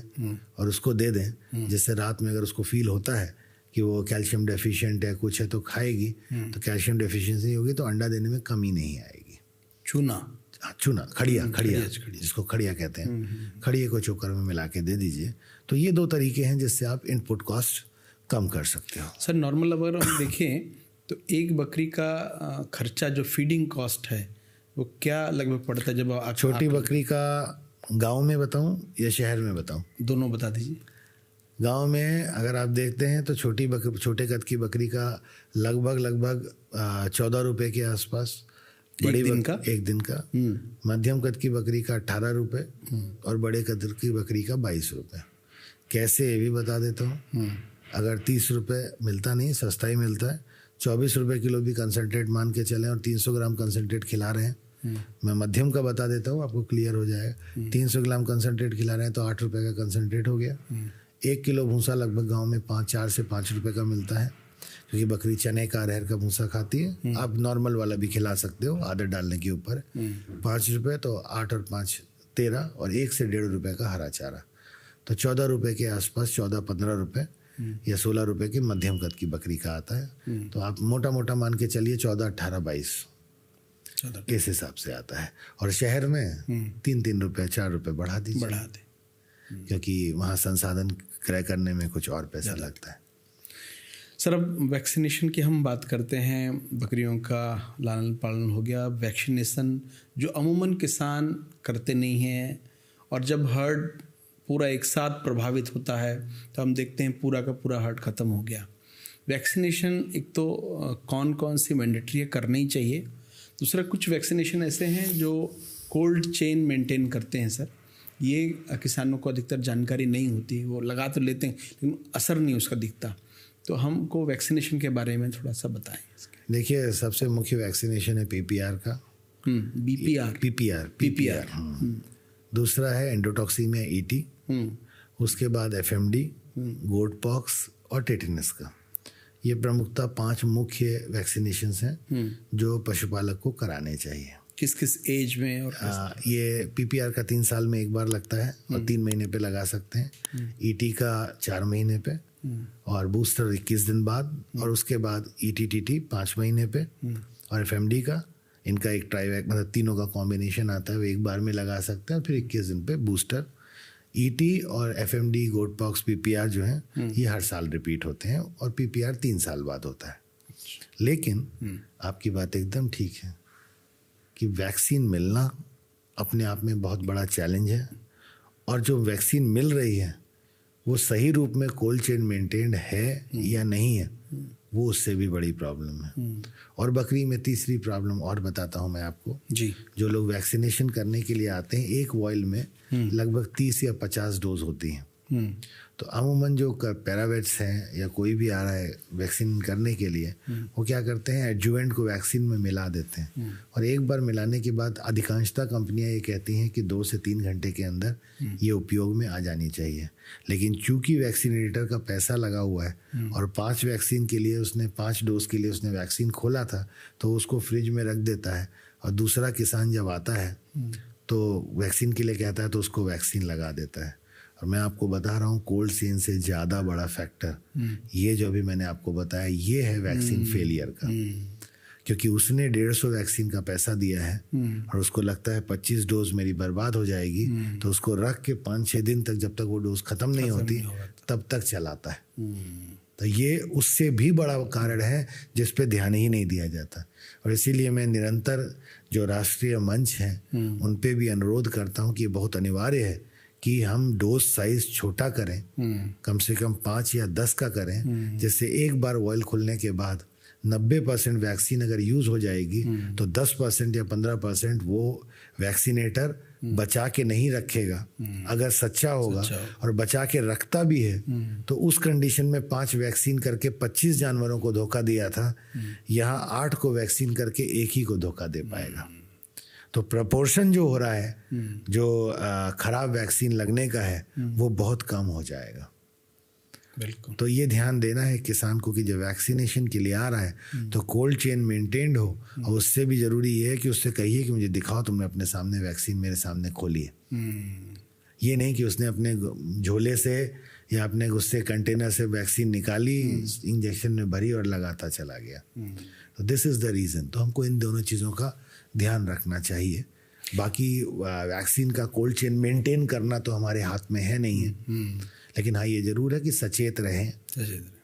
और उसको दे दें, जिससे रात में अगर उसको फील होता है कि वो कैल्शियम डेफिशिएंट है, कुछ है, तो खाएगी, तो कैल्शियम डेफिशिएंसी होगी तो अंडा देने में कमी नहीं आएगी। चूना खड़िया जिसको खड़िया कहते हैं, खड़िए को चोकर में मिला के दे दीजिए। तो ये 2 तरीके हैं जिससे आप इनपुट कॉस्ट कम कर सकते हो। सर नॉर्मल अगर हम देखें तो एक बकरी का खर्चा जो फीडिंग कॉस्ट है वो क्या लगभग पड़ता है? जब छोटी बकरी का गांव में बताऊं या शहर में बताऊं? दोनों बता दीजिए। गांव में अगर आप देखते हैं तो छोटे कद की बकरी का लगभग 14 रुपए के आसपास, एक दिन का। मध्यम कद की बकरी का 18 रुपए और बड़े कद की बकरी का 22 रुपए। कैसे ये भी बता देता हूँ। अगर 30 रुपए मिलता नहीं, सस्ता ही मिलता है, 24 रुपए किलो भी कंसनट्रेट मान के चलें और 300 ग्राम कंसनट्रेट खिला रहे हैं। मैं मध्यम का बता देता हूँ, आपको क्लियर हो जाएगा। 300 ग्राम कंसनट्रेट खिला रहे हैं तो 8 रुपए का कंसनट्रेट हो गया। 1 किलो भूसा लगभग गांव में 4 से 5 रुपए का मिलता है, क्योंकि बकरी चने का, अरहर का भूसा खाती है। आप नॉर्मल वाला भी खिला सकते हो आदत डालने के ऊपर। 5 रुपए तो 8 और 5 13 और 1 से 1.5 रुपए का हरा चारा, तो 14 रुपए के आसपास, 14-15 रुपए या 16 रुपए की मध्यम कद की बकरी का आता है। तो आप मोटा मान के चलिए 14, 18, 22 इस हिसाब से आता है। और शहर में 3 रुपए 4 रुपए बढ़ा दे, क्योंकि वहाँ संसाधन क्रय करने में कुछ और पैसा लगता है। सर अब वैक्सीनेशन की हम बात करते हैं, बकरियों का लालन पालन हो गया, वैक्सीनेशन जो अमूमन किसान करते नहीं हैं, और जब हर्ड पूरा एक साथ प्रभावित होता है तो हम देखते हैं पूरा का पूरा हर्ड ख़त्म हो गया। वैक्सीनेशन एक तो कौन सी मैंडेटरी है, करना ही चाहिए। दूसरा, कुछ वैक्सीनेशन ऐसे हैं जो कोल्ड चेन मेंटेन करते हैं सर, ये किसानों को अधिकतर जानकारी नहीं होती, वो लगा तो लेते हैं लेकिन असर नहीं उसका दिखता। तो हमको वैक्सीनेशन के बारे में थोड़ा सा बताएं। देखिए, सबसे मुख्य वैक्सीनेशन है PPR का, PPR। दूसरा है एंडोटॉक्सीमिया ET, उसके बाद FMD, गोट पॉक्स और टेटेनस का। ये प्रमुखतः 5 मुख्य वैक्सीनेशंस हैं जो पशुपालक को कराने चाहिए। किस किस एज में? और ये PPR का 3 साल में एक बार लगता है और 3 महीने पे लगा सकते हैं। ET का 4 महीने पे और बूस्टर 21 दिन बाद और उसके बाद ET-TT 5 महीने पे और FMD का इनका एक ट्राईवैक मतलब तीनों का कॉम्बिनेशन आता है, वो एक बार में लगा सकते हैं और फिर 21 दिन पे बूस्टर। ET और FMD गोट पॉक्स PPR जो हैं ये हर साल रिपीट होते हैं और PPR 3 साल बाद होता है। लेकिन आपकी बात एकदम ठीक है कि वैक्सीन मिलना अपने आप में बहुत बड़ा चैलेंज है और जो वैक्सीन मिल रही है वो सही रूप में कोल्ड चेन मेंटेन्ड है या नहीं है, वो उससे भी बड़ी प्रॉब्लम है। और बकरी में तीसरी प्रॉब्लम और बताता हूँ मैं आपको जी। जो लोग वैक्सीनेशन करने के लिए आते हैं, एक वॉयल में लगभग 30 या 50 डोज होती हैं। तो अमूमन जो पैरावेट्स हैं या कोई भी आ रहा है वैक्सीन करने के लिए, वो क्या करते हैं, एडजुवेंट को वैक्सीन में मिला देते हैं और एक बार मिलाने के बाद अधिकांशतः कंपनियां ये कहती हैं कि 2 से 3 घंटे के अंदर ये उपयोग में आ जानी चाहिए। लेकिन चूंकि वैक्सीनेटर का पैसा लगा हुआ है और 5 वैक्सीन के लिए उसने 5 डोज के लिए उसने वैक्सीन खोला था तो उसको फ्रिज में रख देता है और दूसरा किसान जब आता है तो वैक्सीन के लिए कहता है तो उसको वैक्सीन लगा देता है। और मैं आपको बता रहा हूँ कोल्ड चेन से ज़्यादा बड़ा फैक्टर ये जो अभी मैंने आपको बताया ये है वैक्सीन फेलियर का, क्योंकि उसने 150 वैक्सीन का पैसा दिया है और उसको लगता है 25 डोज मेरी बर्बाद हो जाएगी तो उसको रख के 5-6 दिन तक जब तक वो डोज ख़त्म नहीं होती तब तक चलाता है। तो ये उससे भी बड़ा कारण है जिस पे ध्यान ही नहीं दिया जाता और इसीलिए मैं निरंतर जो राष्ट्रीय मंच हैं उन पे भी अनुरोध करता हूँ कि बहुत अनिवार्य है कि हम डोज साइज छोटा करें, कम से कम 5 या 10 का करें, जिससे एक बार ऑयल खुलने के बाद 90% वैक्सीन अगर यूज़ हो जाएगी तो 10% या 15% वो वैक्सीनेटर बचा के नहीं रखेगा। अगर सच्चा होगा और बचा के रखता भी है तो उस कंडीशन में 5 वैक्सीन करके 25 जानवरों को धोखा दिया था, यहाँ 8 को वैक्सीन करके 1 ही को धोखा दे पाएगा। तो प्रपोर्शन जो हो रहा है जो खराब वैक्सीन लगने का है वो बहुत कम हो जाएगा। बिल्कुल। तो ये ध्यान देना है किसान को कि जब वैक्सीनेशन के लिए आ रहा है तो कोल्ड चेन मेंटेन्ड हो और उससे भी ज़रूरी ये है कि उससे कहिए कि मुझे दिखाओ तुमने अपने सामने वैक्सीन मेरे सामने खोली है। ये नहीं कि उसने अपने झोले से या अपने उससे कंटेनर से वैक्सीन निकाली, इंजेक्शन में भरी और लगाता चला गया। तो दिस इज़ द रीज़न। तो हमको इन दोनों चीज़ों का ध्यान रखना चाहिए। बाकी वैक्सीन का कोल्ड चेन मेंटेन करना तो हमारे हाथ में है नहीं है, लेकिन हाँ ये ज़रूर है कि सचेत रहें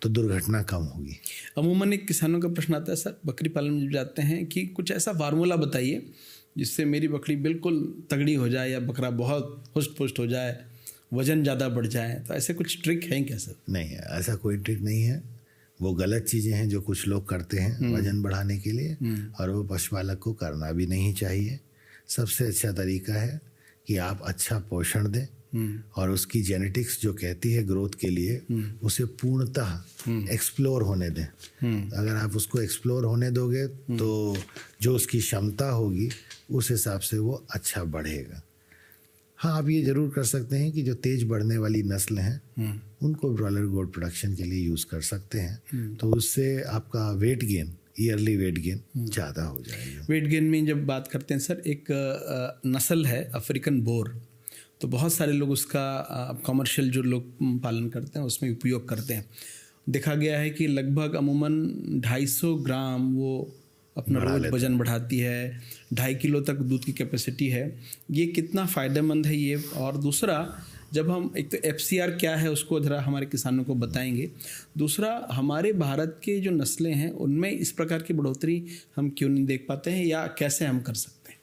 तो दुर्घटना कम होगी। अमूमन एक किसानों का प्रश्न आता है, सर बकरी पालन में जाते हैं कि कुछ ऐसा फार्मूला बताइए जिससे मेरी बकरी बिल्कुल तगड़ी हो जाए या बकरा बहुत हुष्ट पुष्ट हो जाए, वज़न ज़्यादा बढ़ जाए। तो ऐसे कुछ ट्रिक हैं क्या सर? नहीं, ऐसा कोई ट्रिक नहीं है। वो गलत चीज़ें हैं जो कुछ लोग करते हैं वज़न बढ़ाने के लिए और वो पशुपालक को करना भी नहीं चाहिए। सबसे अच्छा तरीका है कि आप अच्छा पोषण दें और उसकी जेनेटिक्स जो कहती है ग्रोथ के लिए उसे पूर्णतः एक्सप्लोर होने दें। अगर आप उसको एक्सप्लोर होने दोगे तो जो उसकी क्षमता होगी उस हिसाब से वो अच्छा बढ़ेगा। हाँ, आप ये ज़रूर कर सकते हैं कि जो तेज़ बढ़ने वाली नस्ल हैं उनको ब्रॉयलर गोट प्रोडक्शन के लिए यूज़ कर सकते हैं, तो उससे आपका weight gain, yearly weight gain ज़्यादा हो जाएगा। वेट गेन में जब बात करते हैं सर, एक नस्ल है अफ्रीकन बोर, तो बहुत सारे लोग उसका कमर्शियल जो लोग पालन करते हैं उसमें उपयोग करते हैं। देखा गया है कि लगभग अमूमन 250 ग्राम वो अपना रोज वजन बढ़ाती है, 2.5 किलो तक दूध की कैपेसिटी है। ये कितना फ़ायदेमंद है ये? और दूसरा, जब हम एक तो FCR क्या है उसको ज़रा हमारे किसानों को बताएंगे। दूसरा, हमारे भारत के जो नस्लें हैं उनमें इस प्रकार की बढ़ोतरी हम क्यों नहीं देख पाते हैं या कैसे हम कर सकते हैं?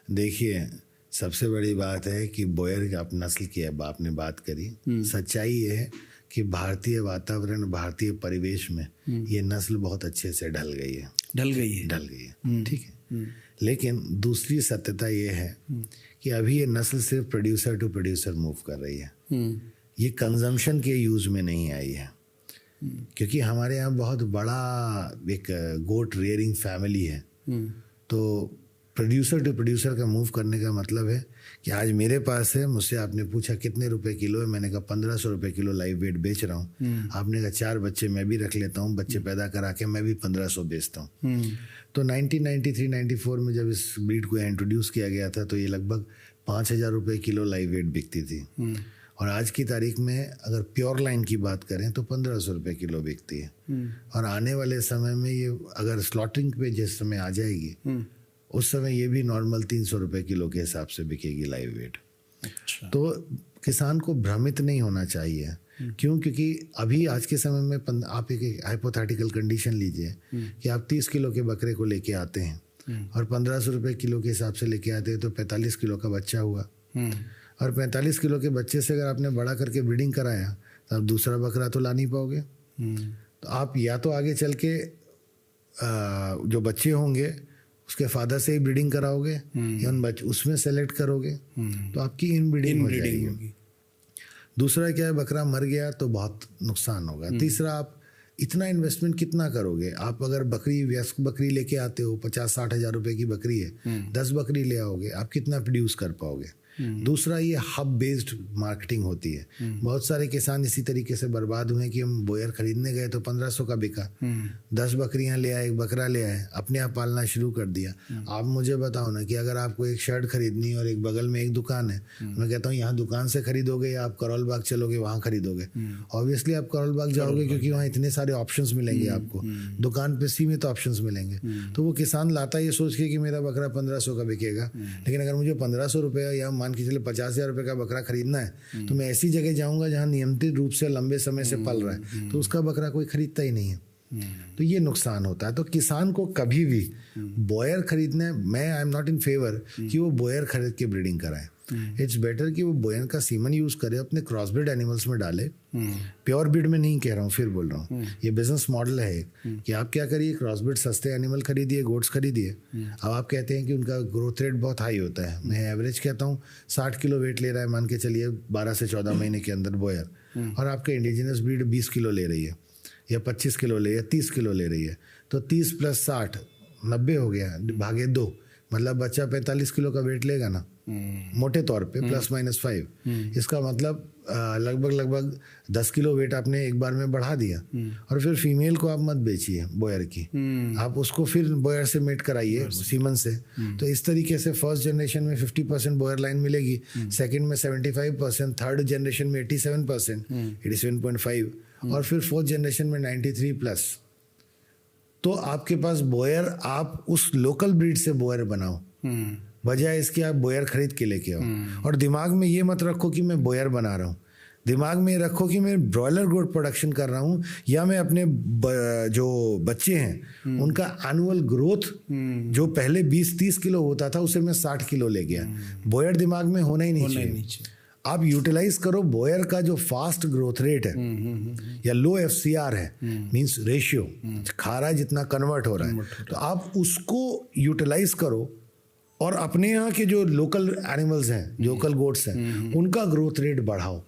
देखिए, सबसे बड़ी बात है कि बोयर आप नस्ल की अब आपने बात करी, सच्चाई ये है कि भारतीय वातावरण, भारतीय परिवेश में ये नस्ल बहुत अच्छे से ढल गई है। ठीक है। लेकिन दूसरी सत्यता ये है कि अभी ये नस्ल सिर्फ प्रोड्यूसर टू प्रोड्यूसर मूव कर रही है, ये कंजम्पशन के यूज में नहीं आई है। क्योंकि हमारे यहाँ बहुत बड़ा एक गोट रियरिंग फैमिली है, तो प्रोड्यूसर टू प्रोड्यूसर का मूव करने का मतलब है कि आज मेरे पास है, मुझसे आपने पूछा कितने रुपए किलो है, मैंने कहा 1500 रुपए किलो लाइव वेट बेच रहा हूँ। आपने कहा 4 बच्चे मैं भी रख लेता हूँ, बच्चे पैदा करा के मैं भी 1500 बेचता हूँ। तो 1993-94 में जब इस ब्रीड को इंट्रोड्यूस किया गया था तो ये लगभग 5000 रुपये किलो लाइव वेट बिकती थी, और आज की तारीख में अगर प्योर लाइन की बात करें तो 1500 रुपये किलो बिकती है। और आने वाले समय में ये अगर स्लॉटरिंग पे जिस समय आ जाएगी उस समय ये भी नॉर्मल 300 रुपये किलो के हिसाब से बिकेगी लाइव वेट। अच्छा। तो किसान को भ्रमित नहीं होना चाहिए। क्यों? क्योंकि अभी आज के समय में आप एक हाइपोथेटिकल कंडीशन लीजिए कि आप 30 किलो के बकरे को लेके आते हैं और 1500 रुपये किलो के हिसाब से लेके आते हैं तो 45 किलो का बच्चा हुआ, और 45 किलो के बच्चे से अगर आपने बड़ा करके ब्रीडिंग कराया तो आप दूसरा बकरा तो ला नहीं पाओगे। तो आप या तो आगे चल के जो बच्चे होंगे उसके फादर से ही ब्रीडिंग कराओगे या उन उसमें सेलेक्ट करोगे, तो आपकी इनब्रीडिंग हो जाएगी। दूसरा क्या है, बकरा मर गया तो बहुत नुकसान होगा। तीसरा, आप इतना इन्वेस्टमेंट कितना करोगे? आप अगर बकरी वयस्क बकरी लेके आते हो 50-60 हज़ार रुपए की बकरी है, 10 बकरी ले आओगे, आप कितना प्रोड्यूस कर पाओगे? दूसरा, ये हब बेस्ड मार्केटिंग होती है। बहुत सारे किसान इसी तरीके से बर्बाद हुए कि हम बोयर खरीदने गए तो 1500 का बिका, 10 बकरियां ले आए, एक बकरा ले आए, अपने आप पालना शुरू कर दिया। आप मुझे बताओ ना कि अगर आपको एक शर्ट खरीदनी और एक बगल में एक दुकान है, मैं कहता हूँ यहाँ दुकान से खरीदोगे या आप करोल बाग चलोगे वहाँ खरीदोगे? ऑब्वियसली आप करोल बाग जाओगे क्योंकि वहाँ इतने सारे ऑप्शंस मिलेंगे आपको, दुकान पे सीमित ऑप्शंस मिलेंगे। तो वो किसान लाता ये सोच के कि मेरा बकरा 1500 का बिकेगा, लेकिन अगर मुझे 1500 रुपये या मान के चले 50,000 रुपये का बकरा खरीदना है तो मैं ऐसी जगह जाऊंगा जहां नियमित रूप से लंबे समय से पल रहा है, तो उसका बकरा कोई खरीदता ही नहीं है। तो ये नुकसान होता है। तो किसान को कभी भी बॉयर खरीदने, मैं I am not in favour कि वो बॉयर खरीद के ब्रीडिंग कराए। इट्स बेटर कि वो बॉयर का सीमन यूज करे, अपने क्रॉसब्रीड एनिमल्स में डाले। प्योर ब्रीड में नहीं कह रहा हूँ, फिर बोल रहा हूँ, ये बिजनेस मॉडल है कि आप क्या करिए, क्रॉसब्रीड सस्ते एनिमल खरीदिए, गोट्स खरीदिए। अब आप कहते हैं कि उनका ग्रोथ रेट बहुत हाई होता है, मैं एवरेज कहता हूँ 60 किलो वेट ले रहा है, मान के चलिए 12 से 14 महीने के अंदर बॉयर, और आपका इंडिजिनस ब्रीड 20 किलो ले रही है या 25 किलो ले या 30 किलो ले रही है, तो 30 + 60 90 हो गया, भागे 2, मतलब बच्चा 45 किलो का वेट लेगा ना, मोटे तौर पे ±5। इसका मतलब लगभग 10 किलो वेट आपने एक बार में बढ़ा दिया। और फिर फीमेल को आप मत बेचिए बॉयर की, आप उसको फिर बॉयर से मेट कराइए सीमन से। तो इस तरीके से फर्स्ट जनरेशन में 50% बॉयर लाइन मिलेगी, सेकंड में 75%, थर्ड जनरेशन में 87%, 87.5, और फिर फोर्थ जनरेशन में 93+। तो आपके पास बॉयर, आप उस लोकल ब्रीड से बॉयर बनाओ, बजाय इसके आप बॉयर खरीद के लेके आओ। और दिमाग में ये मत रखो कि मैं बॉयर बना रहा हूँ, दिमाग में रखो कि मैं ब्रॉयलर गोट प्रोडक्शन कर रहा हूँ, या मैं अपने जो बच्चे हैं उनका एनुअल ग्रोथ जो पहले 20-30 किलो होता था उसे मैं 60 किलो ले गया। बॉयर दिमाग में होना ही नहीं चाहिए। आप यूटिलाइज करो बॉयर का जो फास्ट ग्रोथ रेट है या लो FCR है, मींस रेशियो, खारा जितना कन्वर्ट हो रहा है, तो आप उसको यूटिलाइज करो और अपने यहाँ के जो लोकल एनिमल्स हैं, लोकल गोट्स हैं, उनका ग्रोथ रेट बढ़ाओ,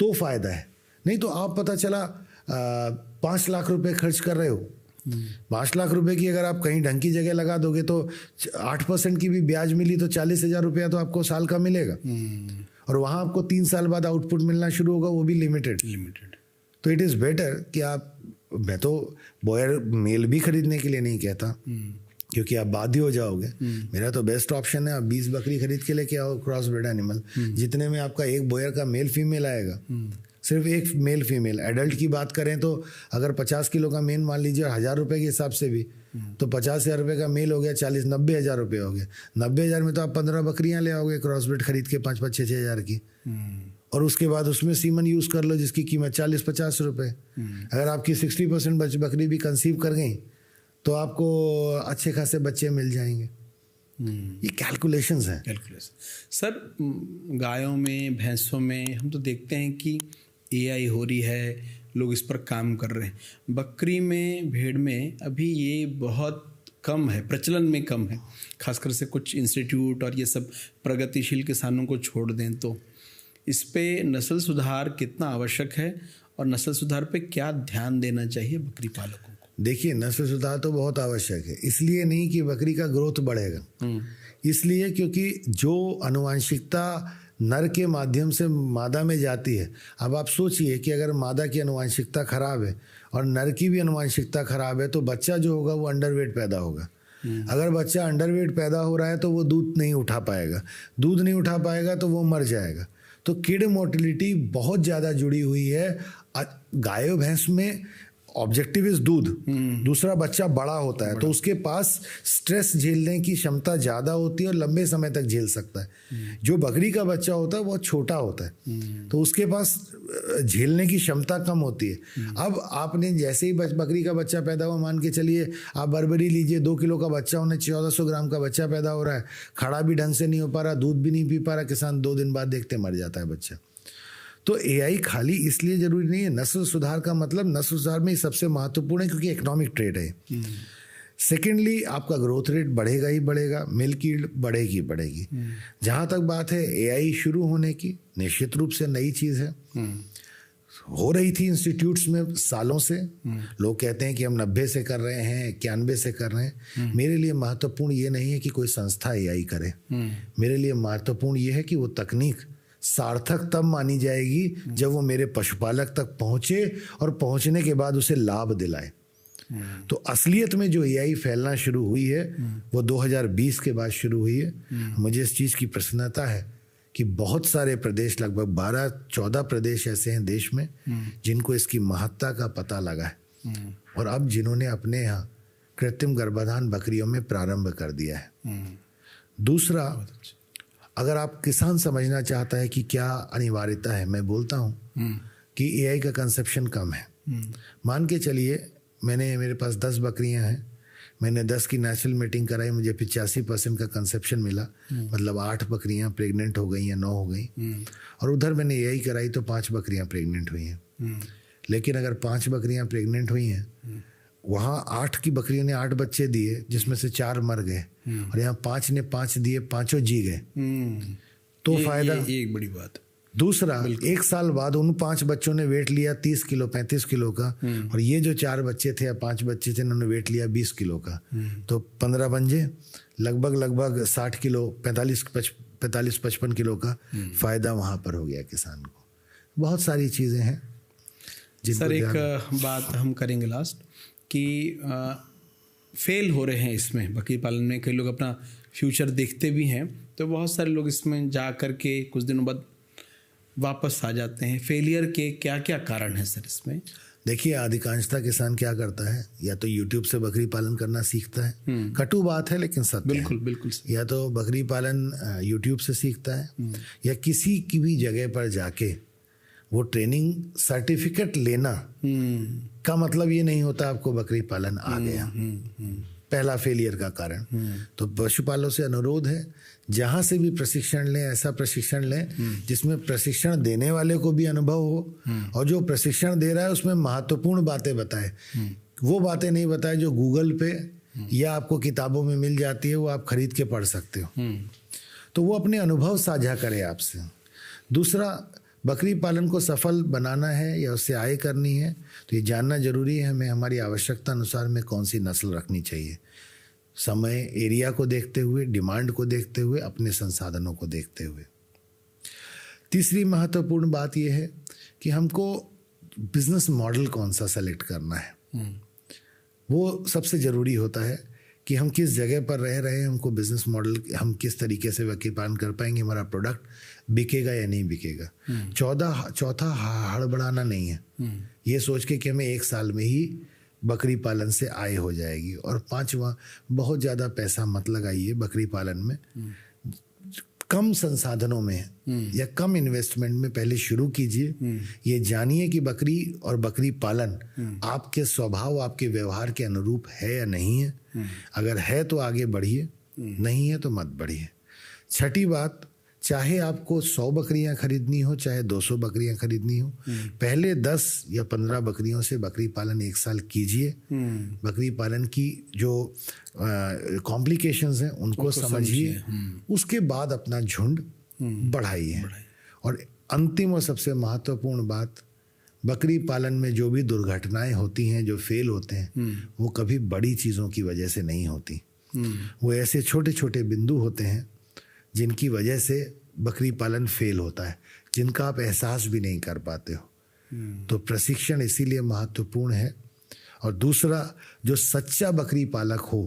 तो फायदा है। नहीं तो आप पता चला 5 लाख रुपए खर्च कर रहे हो, 5 लाख रुपए की अगर आप कहीं ढंग की जगह लगा दोगे तो 8% की भी ब्याज मिली तो 40,000 रुपया तो आपको साल का मिलेगा, और वहाँ आपको 3 साल बाद आउटपुट मिलना शुरू होगा, वो भी लिमिटेड। तो इट इज़ बेटर कि आप, मैं तो बॉयर मेल भी खरीदने के लिए नहीं कहता क्योंकि आप बाध्य हो जाओगे। मेरा तो बेस्ट ऑप्शन है, आप 20 बकरी खरीद के लेके आओ क्रॉस ब्रीड एनिमल, जितने में आपका एक बॉयर का मेल फीमेल आएगा, सिर्फ एक मेल फीमेल। एडल्ट की बात करें तो अगर 50 किलो का मेल मान लीजिए 1000 रुपये के हिसाब से भी, तो 50,000 रुपये का मेल हो गया, 90,000 रुपये हो गया। 90,000 में तो आप 15 बकरियां ले आओगे क्रॉस ब्रीड खरीद के 5-5, 6-6 हज़ार की, और उसके बाद उसमें सीमन यूज कर लो जिसकी कीमत 40-50 रुपये। अगर आपकी 60% बकरी भी कंसीव कर गई तो आपको अच्छे खासे बच्चे मिल जाएंगे। ये कैलकुलेशंस हैं। सर, गायों में, भैंसों में हम तो देखते हैं कि AI हो रही है, लोग इस पर काम कर रहे हैं। बकरी में, भेड़ में अभी ये बहुत कम है, प्रचलन में कम है, खासकर से कुछ इंस्टीट्यूट और ये सब प्रगतिशील किसानों को छोड़ दें तो इस पे नस्ल सुधार कितना आवश्यक है और नस्ल सुधार पे क्या ध्यान देना चाहिए बकरी पालकों को? देखिए, नस्ल सुधार तो बहुत आवश्यक है, इसलिए नहीं कि बकरी का ग्रोथ बढ़ेगा, इसलिए क्योंकि जो आनुवंशिकता नर के माध्यम से मादा में जाती है, अब आप सोचिए कि अगर मादा की आनुवंशिकता खराब है और नर की भी आनुवंशिकता खराब है तो बच्चा जो होगा वो अंडरवेट पैदा होगा। अगर बच्चा अंडरवेट पैदा हो रहा है तो वो दूध नहीं उठा पाएगा, दूध नहीं उठा पाएगा तो वो मर जाएगा। तो किड मोर्टिलिटी बहुत ज़्यादा जुड़ी हुई है। गाय भैंस में ऑब्जेक्टिव इज दूध, दूसरा बच्चा बड़ा होता है तो उसके पास स्ट्रेस झेलने की क्षमता ज़्यादा होती है और लंबे समय तक झेल सकता है। जो बकरी का बच्चा होता है बहुत छोटा होता है तो उसके पास झेलने की क्षमता कम होती है। अब आपने जैसे ही बकरी का बच्चा पैदा हुआ, मान के चलिए आप बर्बरी लीजिए, 2 किलो का बच्चा, उन्हें 1400 ग्राम का बच्चा पैदा हो रहा है, खड़ा भी ढंग से नहीं हो पा रहा, दूध भी नहीं पी पा रहा, किसान 2 दिन बाद देखते मर जाता है बच्चा। तो एआई खाली इसलिए जरूरी नहीं है। नस्ल सुधार का मतलब नस्ल सुधार में सबसे महत्वपूर्ण है क्योंकि इकोनॉमिक ट्रेड है। सेकेंडली आपका ग्रोथ रेट बढ़ेगा ही बढ़ेगा, मिल्क यील्ड बढ़ेगी। जहाँ तक बात है एआई शुरू होने की, निश्चित रूप से नई चीज़ है, हो रही थी इंस्टीट्यूट्स में सालों से। लोग कहते हैं कि हम 90 से कर रहे हैं, 91 से कर रहे हैं। मेरे लिए महत्वपूर्ण ये नहीं है कि कोई संस्था एआई करे, मेरे लिए महत्वपूर्ण ये है कि वो तकनीक सार्थक तब मानी जाएगी जब वो मेरे पशुपालक तक पहुंचे और पहुंचने के बाद उसे लाभ दिलाए। तो असलियत में जो एआई फैलना शुरू हुई है वो 2020 के बाद शुरू हुई है। मुझे इस चीज़ की प्रसन्नता है कि बहुत सारे प्रदेश, लगभग 12-14 प्रदेश ऐसे हैं देश में जिनको इसकी महत्ता का पता लगा है और अब जिन्होंने अपने यहाँ कृत्रिम गर्भाधान बकरियों में प्रारंभ कर दिया है। दूसरा, अगर आप किसान समझना चाहता है कि क्या अनिवार्यता है, मैं बोलता हूँ कि एआई का कंसेप्शन कम है। मान के चलिए मेरे पास 10 बकरियां हैं, मैंने 10 की नेचुरल मीटिंग कराई, मुझे 85% का कंसेप्शन मिला, मतलब 8 बकरियां प्रेग्नेंट हो गई या 9 हो गई, और उधर मैंने एआई कराई तो 5 बकरियां प्रेग्नेंट हुई हैं। लेकिन अगर 5 बकरियां प्रेग्नेंट हुई हैं, वहाँ 8 की बकरियों ने 8 बच्चे दिए जिसमें से 4 मर गए और यहाँ 5 ने 5 दिए, 5 जी गए। तो फायदा, ये एक बड़ी बात। दूसरा, 1 साल बाद उन 5 बच्चों ने वेट लिया 30 किलो 35 किलो का, और ये जो 4 बच्चे थे या 5 बच्चे थे उन्होंने वेट लिया 20 किलो का, तो 15 बंजे, लगभग 60 किलो 45-55 किलो का फायदा वहाँ पर हो गया किसान को। बहुत सारी चीज़ें हैं। सर एक बात हम करेंगे लास्ट कि फेल हो रहे हैं इसमें बकरी पालन में, कई लोग अपना फ्यूचर देखते भी हैं तो बहुत सारे लोग इसमें जा कर के कुछ दिनों बाद वापस आ जाते हैं। फेलियर के क्या क्या कारण हैं सर इसमें? देखिए, अधिकांशतः किसान क्या करता है, या तो यूट्यूब से बकरी पालन करना सीखता है, कटु बात है लेकिन सत्य है। बिल्कुल या तो बकरी पालन यूट्यूब से सीखता है, या किसी की भी जगह पर जाके वो ट्रेनिंग सर्टिफिकेट लेना का मतलब ये नहीं होता आपको बकरी पालन आ गया। पहला फेलियर का कारण। तो पशुपालकों से अनुरोध है, जहाँ से भी प्रशिक्षण लें, ऐसा प्रशिक्षण लें जिसमें प्रशिक्षण देने वाले को भी अनुभव हो और जो प्रशिक्षण दे रहा है उसमें महत्वपूर्ण बातें बताए। वो बातें नहीं बताए जो गूगल पे या आपको किताबों में मिल जाती है, वो आप खरीद के पढ़ सकते हो। तो वो अपने अनुभव साझा करे आपसे। दूसरा, बकरी पालन को सफल बनाना है या उससे आय करनी है तो ये जानना जरूरी है हमें हमारी आवश्यकता अनुसार में कौन सी नस्ल रखनी चाहिए, समय एरिया को देखते हुए, डिमांड को देखते हुए, अपने संसाधनों को देखते हुए। तीसरी महत्वपूर्ण बात यह है कि हमको बिजनेस मॉडल कौन सा सेलेक्ट करना है। वो सबसे ज़रूरी होता है कि हम किस जगह पर रह रहे हैं, हमको बिजनेस मॉडल, हम किस तरीके से बकरी पालन कर पाएंगे, हमारा प्रोडक्ट बिकेगा या नहीं बिकेगा। चौथा हड़बड़ाना नहीं है, ये सोच के कि हमें 1 साल में ही बकरी पालन से आय हो जाएगी। और 5वां, बहुत ज़्यादा पैसा मत लगाइए बकरी पालन में, कम संसाधनों में या कम इन्वेस्टमेंट में पहले शुरू कीजिए। ये जानिए कि बकरी और बकरी पालन आपके स्वभाव, आपके व्यवहार के अनुरूप है या नहीं है। अगर है तो आगे बढ़िए, नहीं है तो मत बढ़िए। छठी बात, चाहे आपको 100 बकरियां खरीदनी हो, चाहे 200 बकरियां खरीदनी हो, पहले 10 या 15 बकरियों से बकरी पालन 1 साल कीजिए। बकरी पालन की जो कॉम्प्लिकेशंस हैं उनको समझिए, उसके बाद अपना झुंड बढ़ाइए। और अंतिम और सबसे महत्वपूर्ण बात, बकरी पालन में जो भी दुर्घटनाएं होती हैं, जो फेल होते हैं, वो कभी बड़ी चीज़ों की वजह से नहीं होती। वो ऐसे छोटे छोटे बिंदु होते हैं जिनकी वजह से बकरी पालन फेल होता है, जिनका आप एहसास भी नहीं कर पाते हो। तो प्रशिक्षण इसीलिए महत्वपूर्ण है। और दूसरा, जो सच्चा बकरी पालक हो,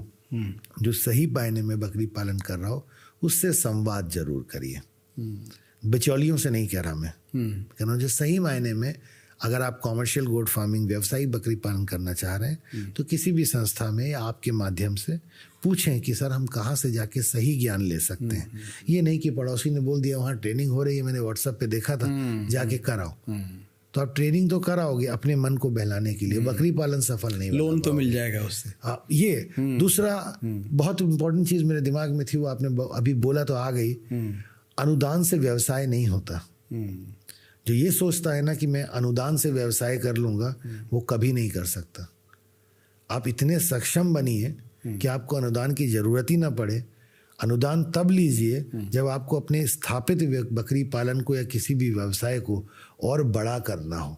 जो सही मायने में बकरी पालन कर रहा हो, उससे संवाद जरूर करिए। बिचौलियों से नहीं कह रहा मैं, कह रहा हूँ जो सही मायने में अगर आप कॉमर्शियल गोट फार्मिंग, व्यावसायिक बकरी पालन करना चाह रहे हैं तो किसी भी संस्था में या आपके माध्यम से पूछें कि सर हम कहाँ से जाके सही ज्ञान ले सकते हैं। ये नहीं कि पड़ोसी ने बोल दिया वहाँ ट्रेनिंग हो रही है, मैंने व्हाट्सएप पे देखा था, जाके कराओ। तो आप ट्रेनिंग तो कराओगे अपने मन को बहलाने के लिए, बकरी पालन सफल नहीं, लोन तो मिल जाएगा उससे। ये दूसरा बहुत इम्पोर्टेंट चीज़ मेरे दिमाग में थी, वो आपने अभी बोला तो आ गई। अनुदान से व्यवसाय नहीं होता। जो ये सोचता है ना कि मैं अनुदान से व्यवसाय कर लूँगा, वो कभी नहीं कर सकता। आप इतने सक्षम बनिए कि आपको अनुदान की ज़रूरत ही ना पड़े। अनुदान तब लीजिए जब आपको अपने स्थापित बकरी पालन को या किसी भी व्यवसाय को और बड़ा करना हो।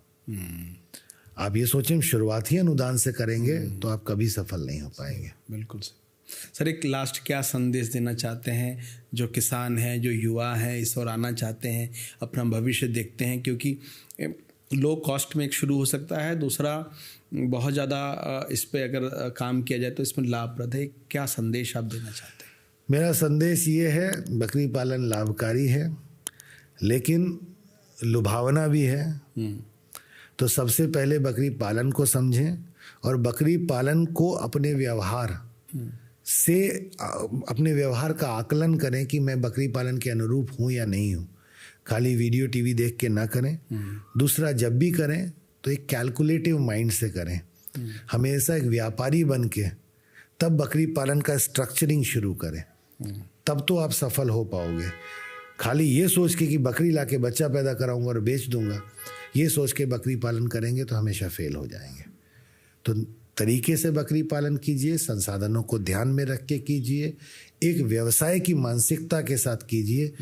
आप ये सोचें शुरुआत ही अनुदान से करेंगे तो आप कभी सफल नहीं हो पाएंगे। बिल्कुल सर, एक लास्ट क्या संदेश देना चाहते हैं जो किसान हैं, जो युवा हैं, इस ओर आना चाहते हैं, अपना भविष्य देखते हैं, क्योंकि लो कॉस्ट में एक शुरू हो सकता है, दूसरा बहुत ज़्यादा इस पे अगर काम किया जाए तो इसमें लाभप्रद है। क्या संदेश आप देना चाहते हैं? मेरा संदेश ये है, बकरी पालन लाभकारी है लेकिन लुभावना भी है। तो सबसे पहले बकरी पालन को समझें और बकरी पालन को अपने व्यवहार से, अपने व्यवहार का आकलन करें कि मैं बकरी पालन के अनुरूप हूँ या नहीं हूँ। खाली वीडियो टीवी देख के ना करें। दूसरा, जब भी करें तो एक कैलकुलेटिव माइंड से करें। हमेशा एक व्यापारी बन के तब बकरी पालन का स्ट्रक्चरिंग शुरू करें, तब तो आप सफल हो पाओगे। खाली ये सोच के कि बकरी लाके बच्चा पैदा कराऊंगा और बेच दूंगा, ये सोच के बकरी पालन करेंगे तो हमेशा फेल हो जाएंगे। तो तरीके से बकरी पालन कीजिए, संसाधनों को ध्यान में रख के कीजिए, एक व्यवसाय की मानसिकता के साथ कीजिए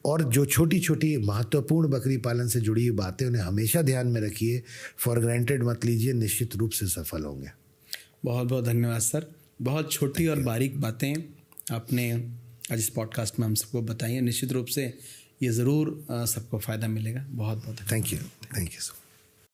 और जो छोटी छोटी महत्वपूर्ण बकरी पालन से जुड़ी हुई बातें उन्हें हमेशा ध्यान में रखिए, फॉर ग्रांटेड मत लीजिए, निश्चित रूप से सफल होंगे। बहुत बहुत धन्यवाद सर। बहुत छोटी और बारीक बातें आपने आज इस पॉडकास्ट में हम सबको बताई हैं। निश्चित रूप से ये ज़रूर सबको फ़ायदा मिलेगा। बहुत बहुत थैंक यू सो मच।